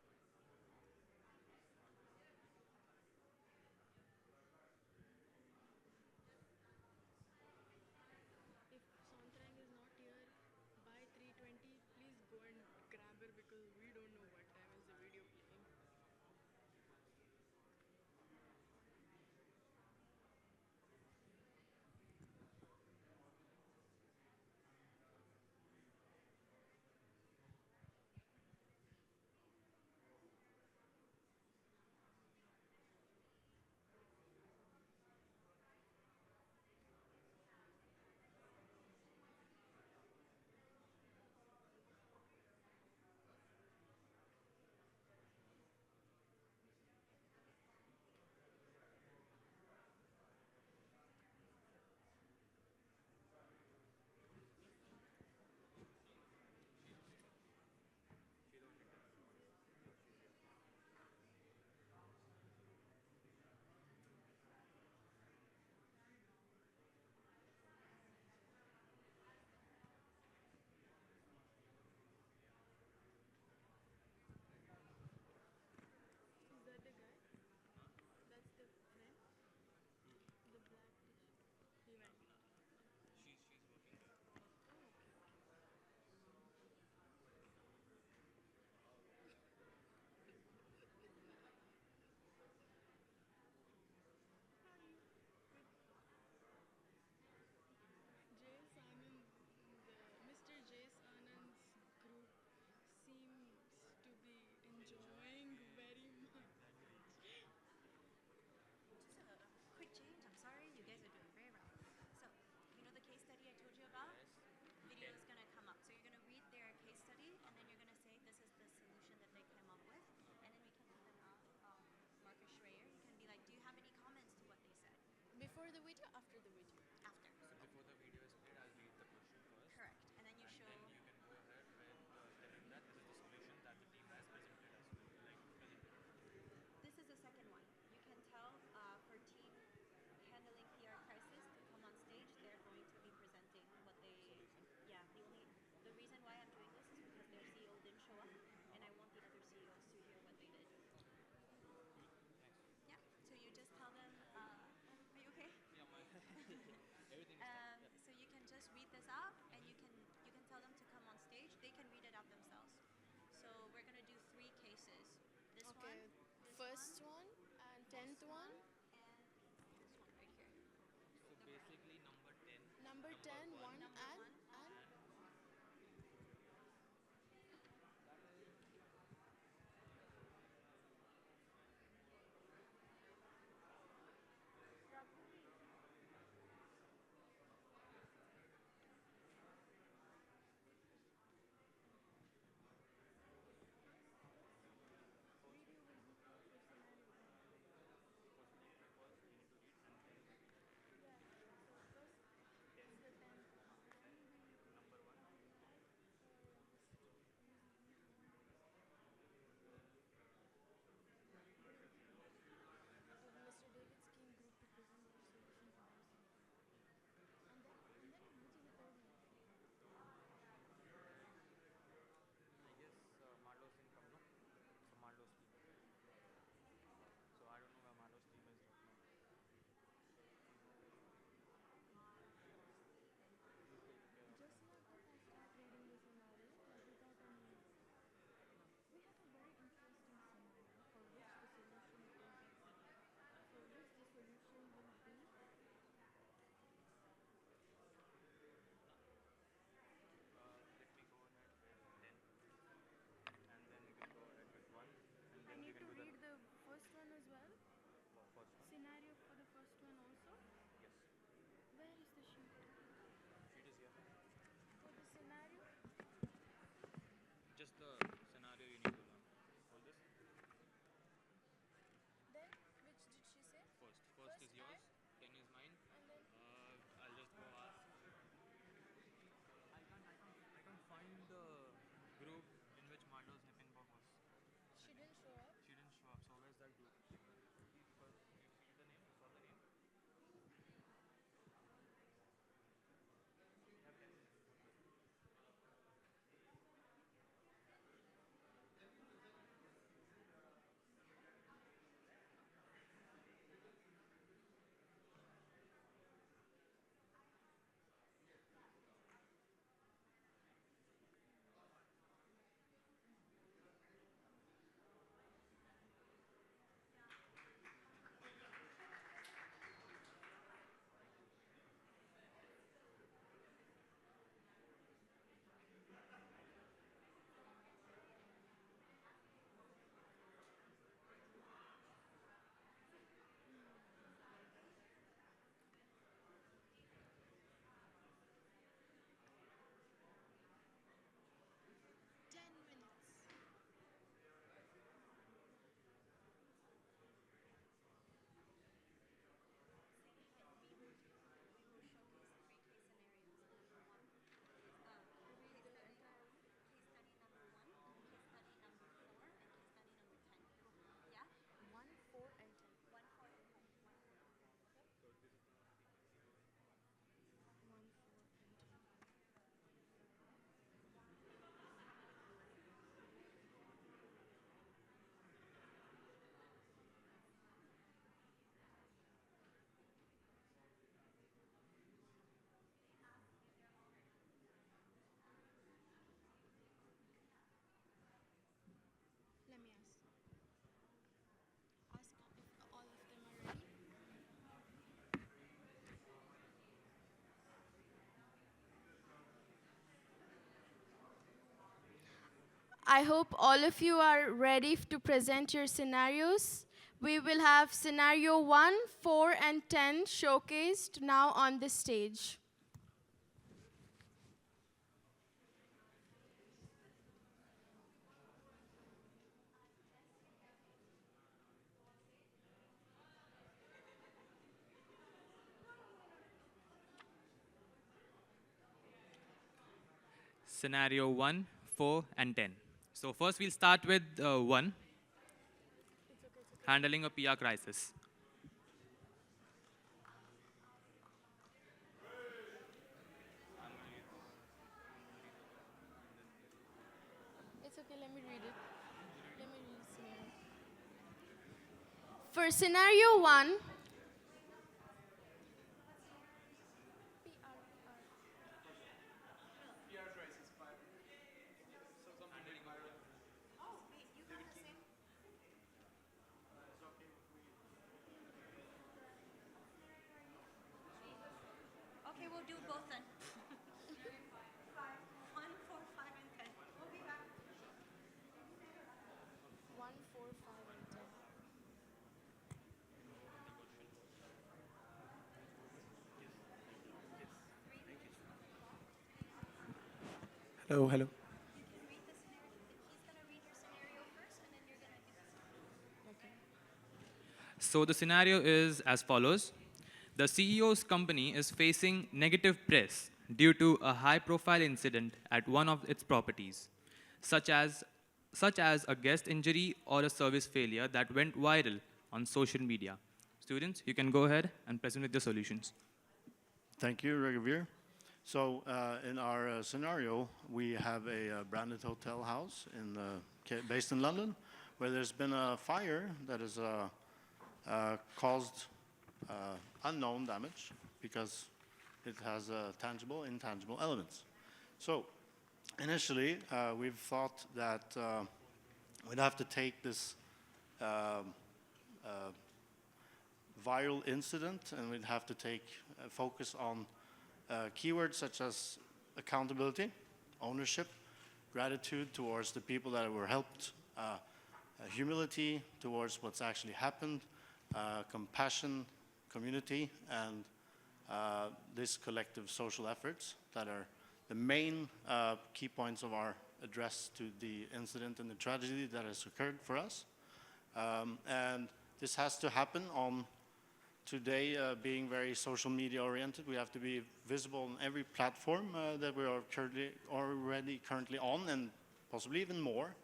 If Sontrang is not here by 3:20, please go and grab her because we don't know what time is the video playing. She's only 10. Is that the guy? Huh? That's the friend? The black t-shirt. He went. She's working there. Oh, okay. Jace Anand, Mr. Jace Anand's group seems to be enjoying very Exactly. much. Just a quick change. I'm sorry, you guys are doing very well. So, you know the case study I told you about? Yes. Video is going to come up. So you're going to read their case study, and then you're going to say this is the solution that they came up with, and then we can put them out. Markus Schreyer, you can be like, do you have any comments to what they said? Before the video, after the video? After. So before the video is played, I'll read the question first. Correct. And then you And show. then you can go ahead with telling that this is the solution that the team has presented as well. Like presented. This is the second one. You can tell for team handling PR crisis to come on stage. They're going to be presenting what they. Solution? Yeah. The reason why I'm doing this is because their CEO didn't show up, and I want the other CEOs to hear what they did. Cool. Thanks. Yeah. So you just tell them. Are you okay? Yeah, my everything is fine. Yeah. So you can just read this out, and you can tell them to come on stage. They can read it out themselves. So we're gonna do 3 cases. This Okay, one, this first one, one and this 10th one. and this one right here. So basically number 10. Number 10, one Number and, one and video will be personality. First topic was you need to read and then Yeah, so first is the 10th one. I hope all of you are ready to present your scenarios. We will have scenario 1, 4, and 10 showcased now on the stage. Scenario 1, 4, and 10. So first we'll start with 1, handling a PR crisis. It's okay, let me read it. Let me read scenario. For scenario 1, Okay, we'll do both then. 1, 4, 5, and 10. We'll be back. 1, 4, 5, and 10. Hello, hello. Read the scenario. He's going to read your scenario first, and then you're going to do this. Okay. So the scenario is as follows. The CEO's company is facing negative press due to a high-profile incident at one of its properties, such as a guest injury or a service failure that went viral on social media. Students, you can go ahead and present with the solutions. Thank you, Raghuveer. So in our scenario, we have a branded hotel house based in London, where there's been a fire that has caused unknown damage because it has tangible, intangible elements. So initially, we've thought that we'd have to take this viral incident and we'd have to take focus on keywords such as accountability, ownership, gratitude towards the people that were helped, humility towards what's actually happened, compassion, community, and these collective social efforts that are the main key points of our address to the incident and the tragedy that has occurred for us. And this has to happen on today being very social media oriented. We have to be visible on every platform that we are currently on, and possibly even more.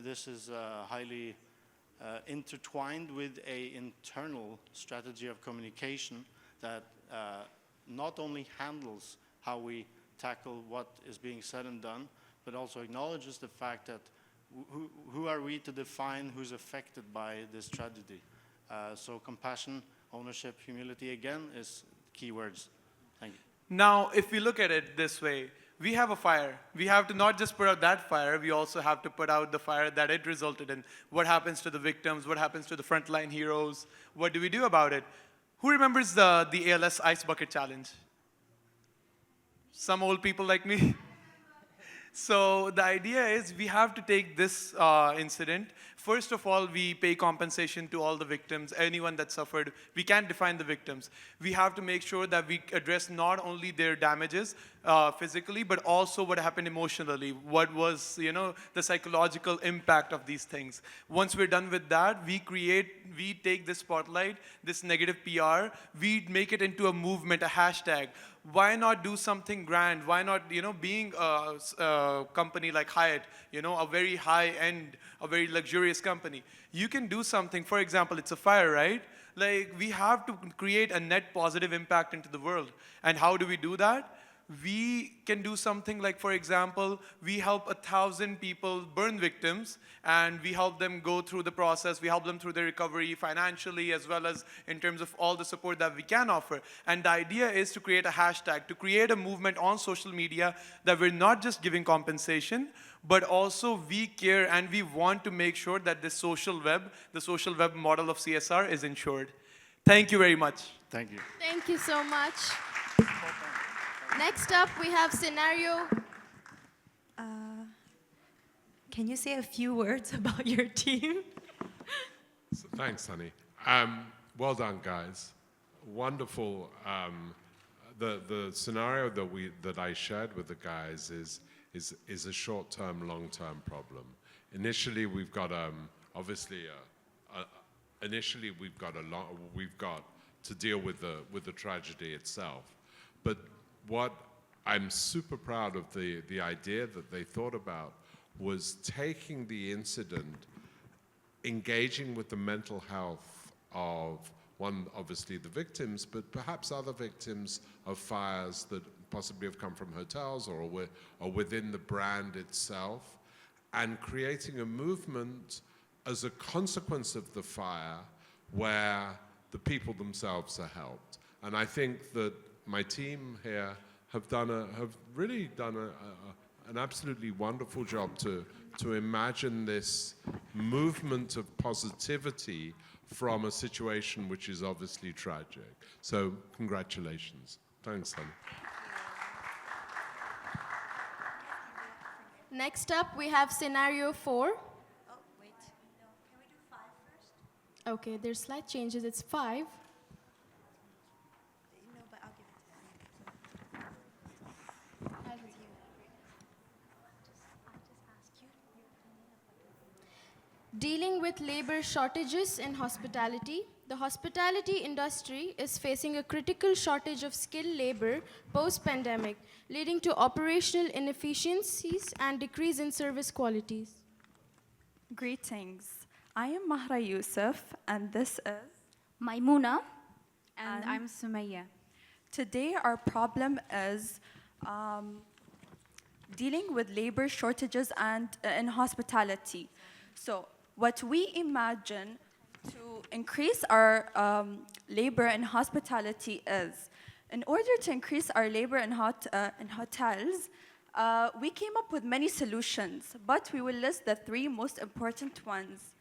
This is highly intertwined with an internal strategy of communication that not only handles how we tackle what is being said and done, but also acknowledges the fact that who are we to define who's affected by this tragedy. So compassion, ownership, humility, again, is keywords. Thank you. Now, if we look at it this way, we have a fire. We have to not just put out that fire, we also have to put out the fire that it resulted in. What happens to the victims? What happens to the frontline heroes? What do we do about it? Who remembers the ALS Ice Bucket Challenge? Some old people like me? So the idea is we have to take this incident. First of all, we pay compensation to all the victims, anyone that suffered. We can't define the victims. We have to make sure that we address not only their damages physically, but also what happened emotionally. What was, the psychological impact of these things. Once we're done with that, we take this spotlight, this negative PR, we make it into a movement, a hashtag. Why not do something grand? Why not, being a company like Hyatt, a very high-end, a very luxurious company. You can do something, for example, it's a fire, right? Like, we have to create a net positive impact into the world. And how do we do that? We can do something like, for example, we help 1,000 people, burn victims, and we help them go through the process. We help them through their recovery financially, as well as in terms of all the support that we can offer. And the idea is to create a hashtag, to create a movement on social media that we're not just giving compensation, but also we care and we want to make sure that the social web model of CSR is ensured. Thank you very much. Thank you. Thank you so much. Next up, we have scenario. Can you say a few words about your team? Thanks, honey. Well done, guys. Wonderful. The scenario that I shared with the guys is a short-term, long-term problem. Initially, we've got obviously initially we've got to deal with the tragedy itself. But what I'm super proud of the idea that they thought about was taking the incident, engaging with the mental health of one, obviously the victims, but perhaps other victims of fires that possibly have come from hotels or within the brand itself, and creating a movement as a consequence of the fire where the people themselves are helped. And I think that my team here have really done an absolutely wonderful job to imagine this movement of positivity from a situation which is obviously tragic. So congratulations. Thanks, honey. Next up, we have scenario 4. Oh, wait. No, can we do 5 first? Okay, there's slight changes. It's 5. No, but I'll give it to him. I'll with you. I just ask you your opinion about it. Dealing with labor shortages in hospitality, the hospitality industry is facing a critical shortage of skilled labor post-pandemic, leading to operational inefficiencies and decrease in service qualities. Greetings. I am Mahra Yusuf, and this is Maimuna. And I'm Sumaya. Today, our problem is dealing with labor shortages and in hospitality. So, what we imagine to increase our labor in hospitality is, in order to increase our labor in hotels, we came up with many solutions, but we will list the 3 most important ones.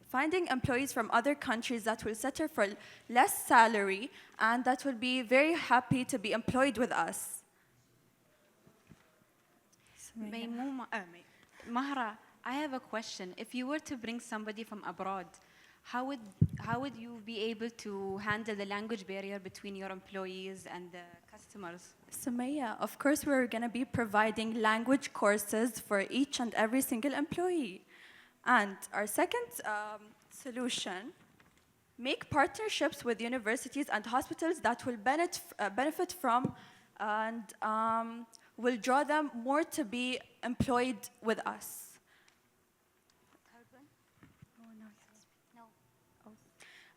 Finding employees from other countries that will settle for less salary and that will be very happy to be employed with us. Mahra, I have a question. If you were to bring somebody from abroad, how would you be able to handle the language barrier between your employees and the customers? Sumaya, of course we're going to be providing language courses for each and every single employee. And our second solution, make partnerships with universities and hospitals that will benefit from and will draw them more to be employed with us.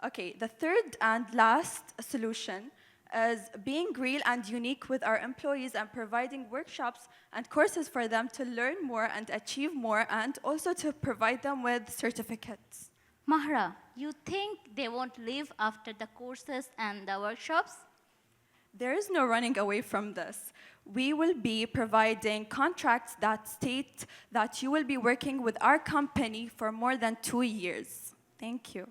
Okay, the third and last solution is being real and unique with our employees and providing workshops and courses for them to learn more and achieve more, and also to provide them with certificates. Mahra, you think they won't leave after the courses and the workshops? There is no running away from this. We will be providing contracts that state that you will be working with our company for more than 2 years. Thank you.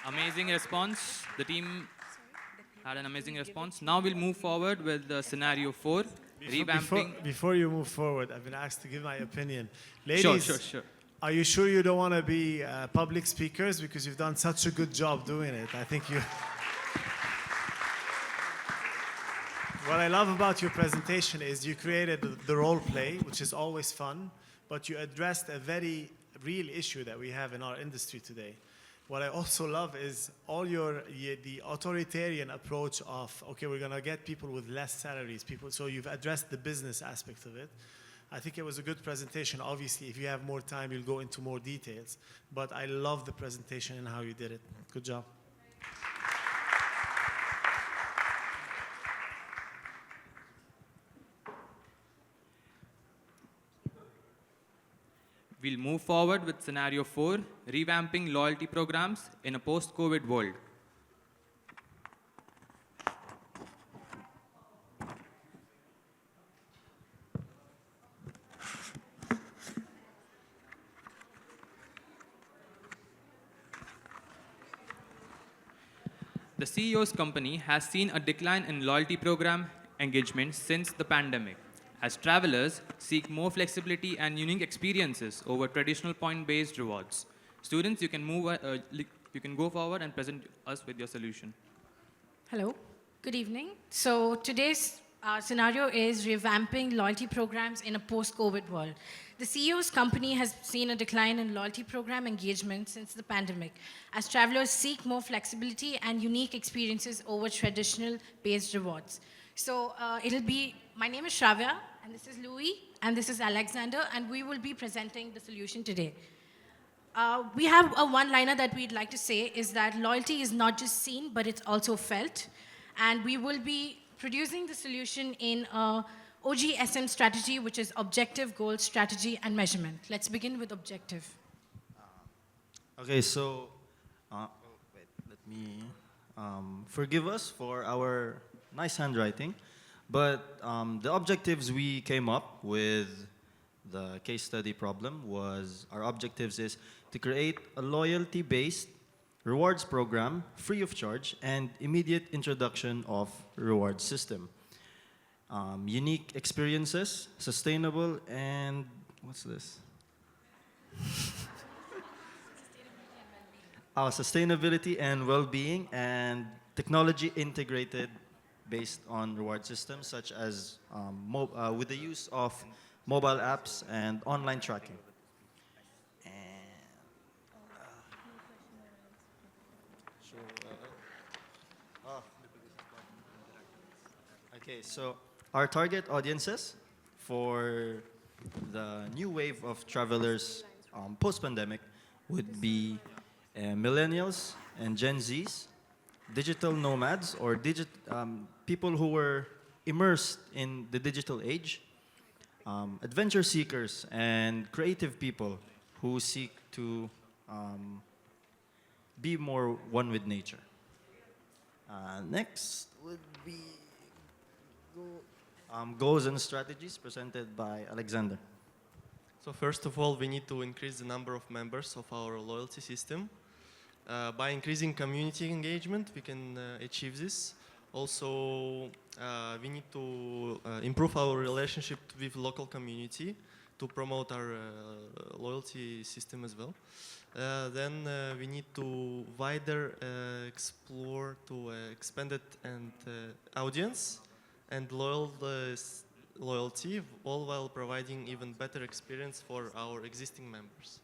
Amazing response. The team had an amazing response. Now we'll move forward with scenario 4, revamping. Before you move forward, I've been asked to give my opinion. Ladies, Sure. Are you sure you don't want to be public speakers? Because you've done such a good job doing it. I think you... What I love about your presentation is you created the role play, which is always fun, but you addressed a very real issue that we have in our industry today. What I also love is all the authoritarian approach of, okay, we're going to get people with less salaries, so you've addressed the business aspect of it. I think it was a good presentation. Obviously, if you have more time, you'll go into more details. But I love the presentation and how you did it. Good job. We'll move forward with scenario 4, revamping loyalty programs in a post-COVID world. The CEO's company has seen a decline in loyalty program engagement since the pandemic, as travelers seek more flexibility and unique experiences over traditional point-based rewards. Students, you can go forward and present us with your solution. Hello, good evening. So today's scenario is revamping loyalty programs in a post-COVID world. The CEO's company has seen a decline in loyalty program engagement since the pandemic, as travelers seek more flexibility and unique experiences over traditional-based rewards. So my name is Shravya, and this is Louis, and this is Alexander, and we will be presenting the solution today. We have a one-liner that we'd like to say is that loyalty is not just seen, but it's also felt. And we will be producing the solution in a OGSM strategy, which is objective, goal, strategy, and measurement. Let's begin with objective. Okay, so, wait, let me, forgive us for our nice handwriting, but the objectives we came up with the case study problem was, our objectives is to create a loyalty-based rewards program free of charge and immediate introduction of reward system. Unique experiences, sustainable, and what's this? Sustainability and well-being, and technology integrated based on reward systems such as with the use of mobile apps and online tracking. Okay, so our target audiences for the new wave of travelers post-pandemic would be millennials and Gen Zs, digital nomads or people who were immersed in the digital age, adventure seekers and creative people who seek to be more one with nature. Next would be goals and strategies presented by Alexander. So first of all, we need to increase the number of members of our loyalty system. By increasing community engagement, we can achieve this. Also, we need to improve our relationship with local community to promote our loyalty system as well. Then we need to wider explore to expanded and audience and loyalty, all while providing even better experience for our existing members.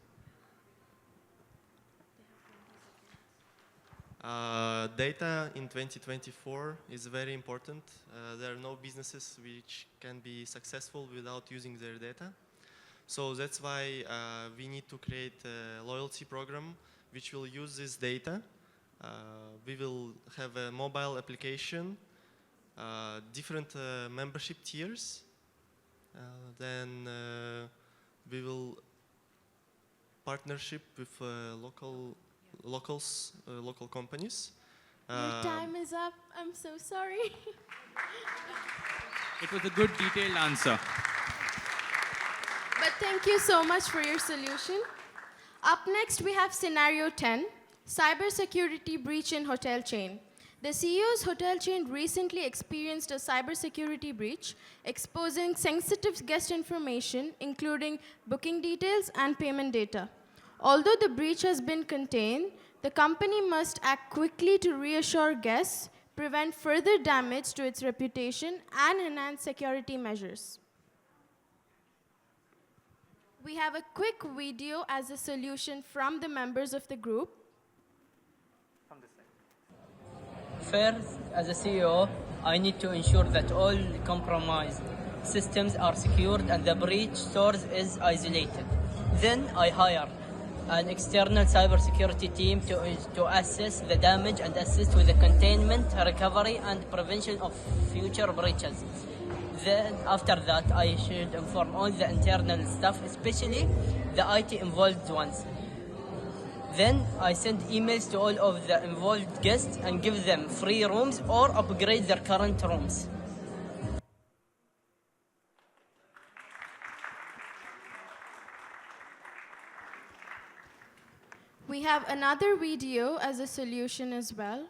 Data in 2024 is very important. There are no businesses which can be successful without using their data. So that's why we need to create a loyalty program which will use this data. We will have a mobile application, different membership tiers. Then we will partnership with local companies. Your time is up. I'm so sorry. It was a good detailed answer. But thank you so much for your solution. Up next, we have scenario 10, cybersecurity breach in hotel chain. The CEO's hotel chain recently experienced a cybersecurity breach, exposing sensitive guest information, including booking details and payment data. Although the breach has been contained, the company must act quickly to reassure guests, prevent further damage to its reputation, and enhance security measures. We have a quick video as a solution from the members of the group. First, as a CEO, I need to ensure that all compromised systems are secured and the breach source is isolated. Then I hire an external cybersecurity team to assess the damage and assist with the containment, recovery, and prevention of future breaches. Then, after that, I should inform all the internal staff, especially the IT-involved ones. Then, I send emails to all of the involved guests and give them free rooms or upgrade their current rooms. We have another video as a solution as well.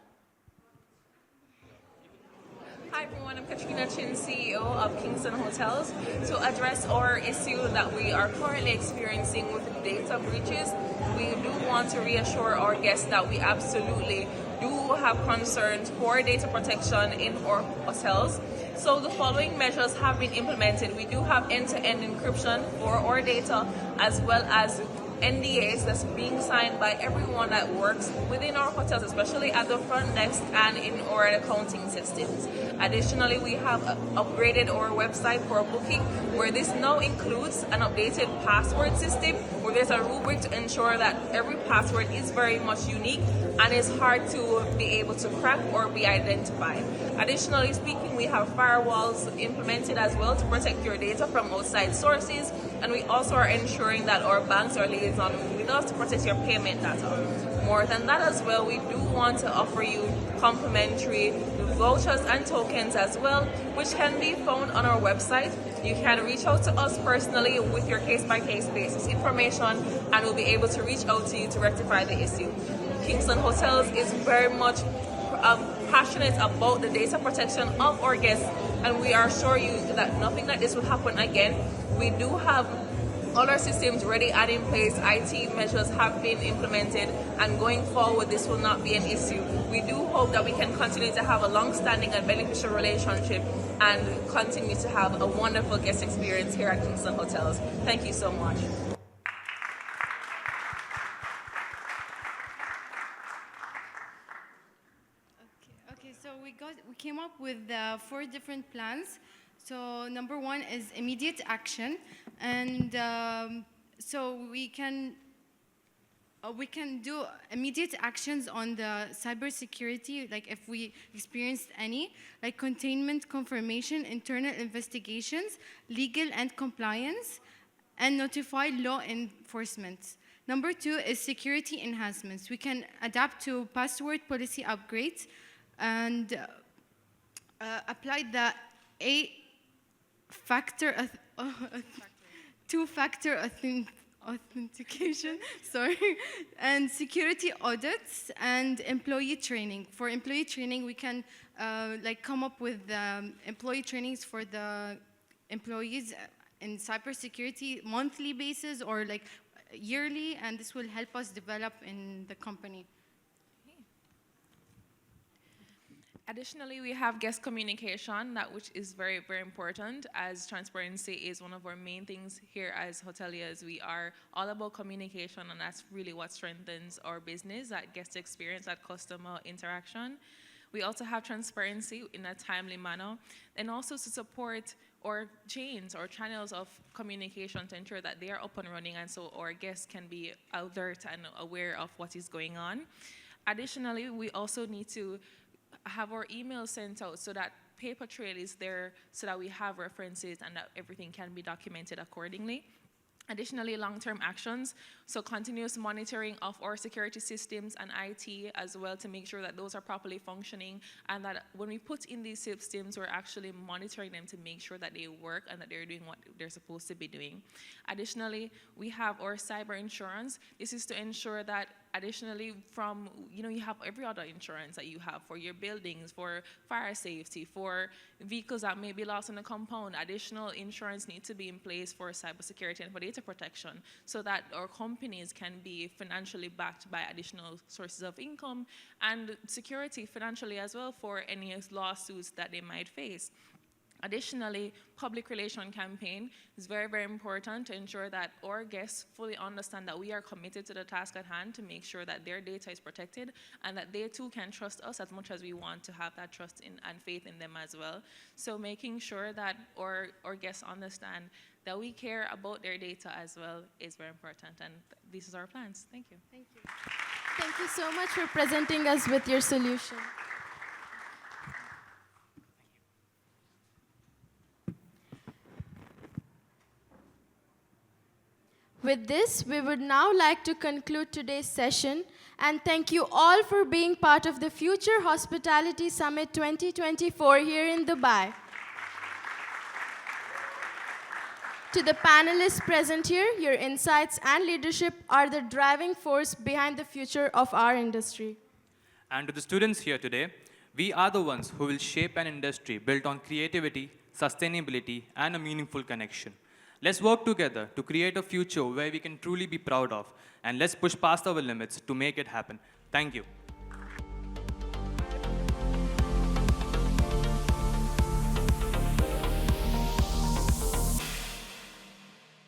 Hi everyone, I'm Katrina Chin, CEO of Kingston Hotels, to address our issue that we are currently experiencing with data breaches. We do want to reassure our guests that we absolutely do have concerns for data protection in our hotels. So the following measures have been implemented. We do have end-to-end encryption for our data, as well as NDAs that's being signed by everyone that works within our hotels, especially at the front desk and in our accounting systems. Additionally, we have upgraded our website for booking, where this now includes an updated password system, where there's a rubric to ensure that every password is very much unique and is hard to be able to crack or be identified. Additionally speaking, we have firewalls implemented as well to protect your data from outside sources, and we also are ensuring that our banks are liaison with us to protect your payment data. More than that as well, we do want to offer you complimentary vouchers and tokens as well, which can be found on our website. You can reach out to us personally with your case-by-case basis information, and we'll be able to reach out to you to rectify the issue. Kingston Hotels is very much passionate about the data protection of our guests, and we assure you that nothing like this will happen again. We do have all our systems ready and in place. IT measures have been implemented, and going forward this will not be an issue. We do hope that we can continue to have a long-standing and beneficial relationship and continue to have a wonderful guest experience here at Kingston Hotels. Thank you so much. Okay, so we came up with 4 different plans. So number 1 is immediate action, and so we can do immediate actions on the cybersecurity, like if we experienced any, like containment, confirmation, internal investigations, legal and compliance, and notify law enforcement. Number 2 is security enhancements. We can adapt to password policy upgrades and apply the two-factor authentication, and security audits and employee training. For employee training, we can come up with employee trainings for the employees in cybersecurity monthly basis or yearly, and this will help us develop in the company. Additionally, we have guest communication, which is very, very important, as transparency is one of our main things here as hoteliers. We are all about communication, and that's really what strengthens our business, that guest experience, that customer interaction. We also have transparency in a timely manner, and also to support our chains or channels of communication to ensure that they are up and running, and so our guests can be alert and aware of what is going on. Additionally, we also need to have our emails sent out so that paper trail is there, so that we have references and that everything can be documented accordingly. Additionally, long-term actions, so continuous monitoring of our security systems and IT as well, to make sure that those are properly functioning, and that when we put in these systems, we're actually monitoring them to make sure that they work and that they're doing what they're supposed to be doing. Additionally, we have our cyber insurance. This is to ensure that additionally from, you have every other insurance that you have for your buildings, for fire safety, for vehicles that may be lost in the compound. Additional insurance needs to be in place for cybersecurity and for data protection, so that our companies can be financially backed by additional sources of income and security financially as well for any lawsuits that they might face. Additionally, public relation campaign is very, very important to ensure that our guests fully understand that we are committed to the task at hand to make sure that their data is protected, and that they too can trust us as much as we want to have that trust in and faith in them as well. So making sure that our guests understand that we care about their data as well is very important, and these are our plans. Thank you. Thank you. Thank you so much for presenting us with your solution. With this, we would now like to conclude today's session and thank you all for being part of the Future Hospitality Summit 2024 here in Dubai. To the panelists present here, your insights and leadership are the driving force behind the future of our industry. And to the students here today, We are the ones who will shape an industry built on creativity, sustainability, and a meaningful connection. Let's work together to create a future where we can truly be proud of, and let's push past our limits to make it happen. Thank you.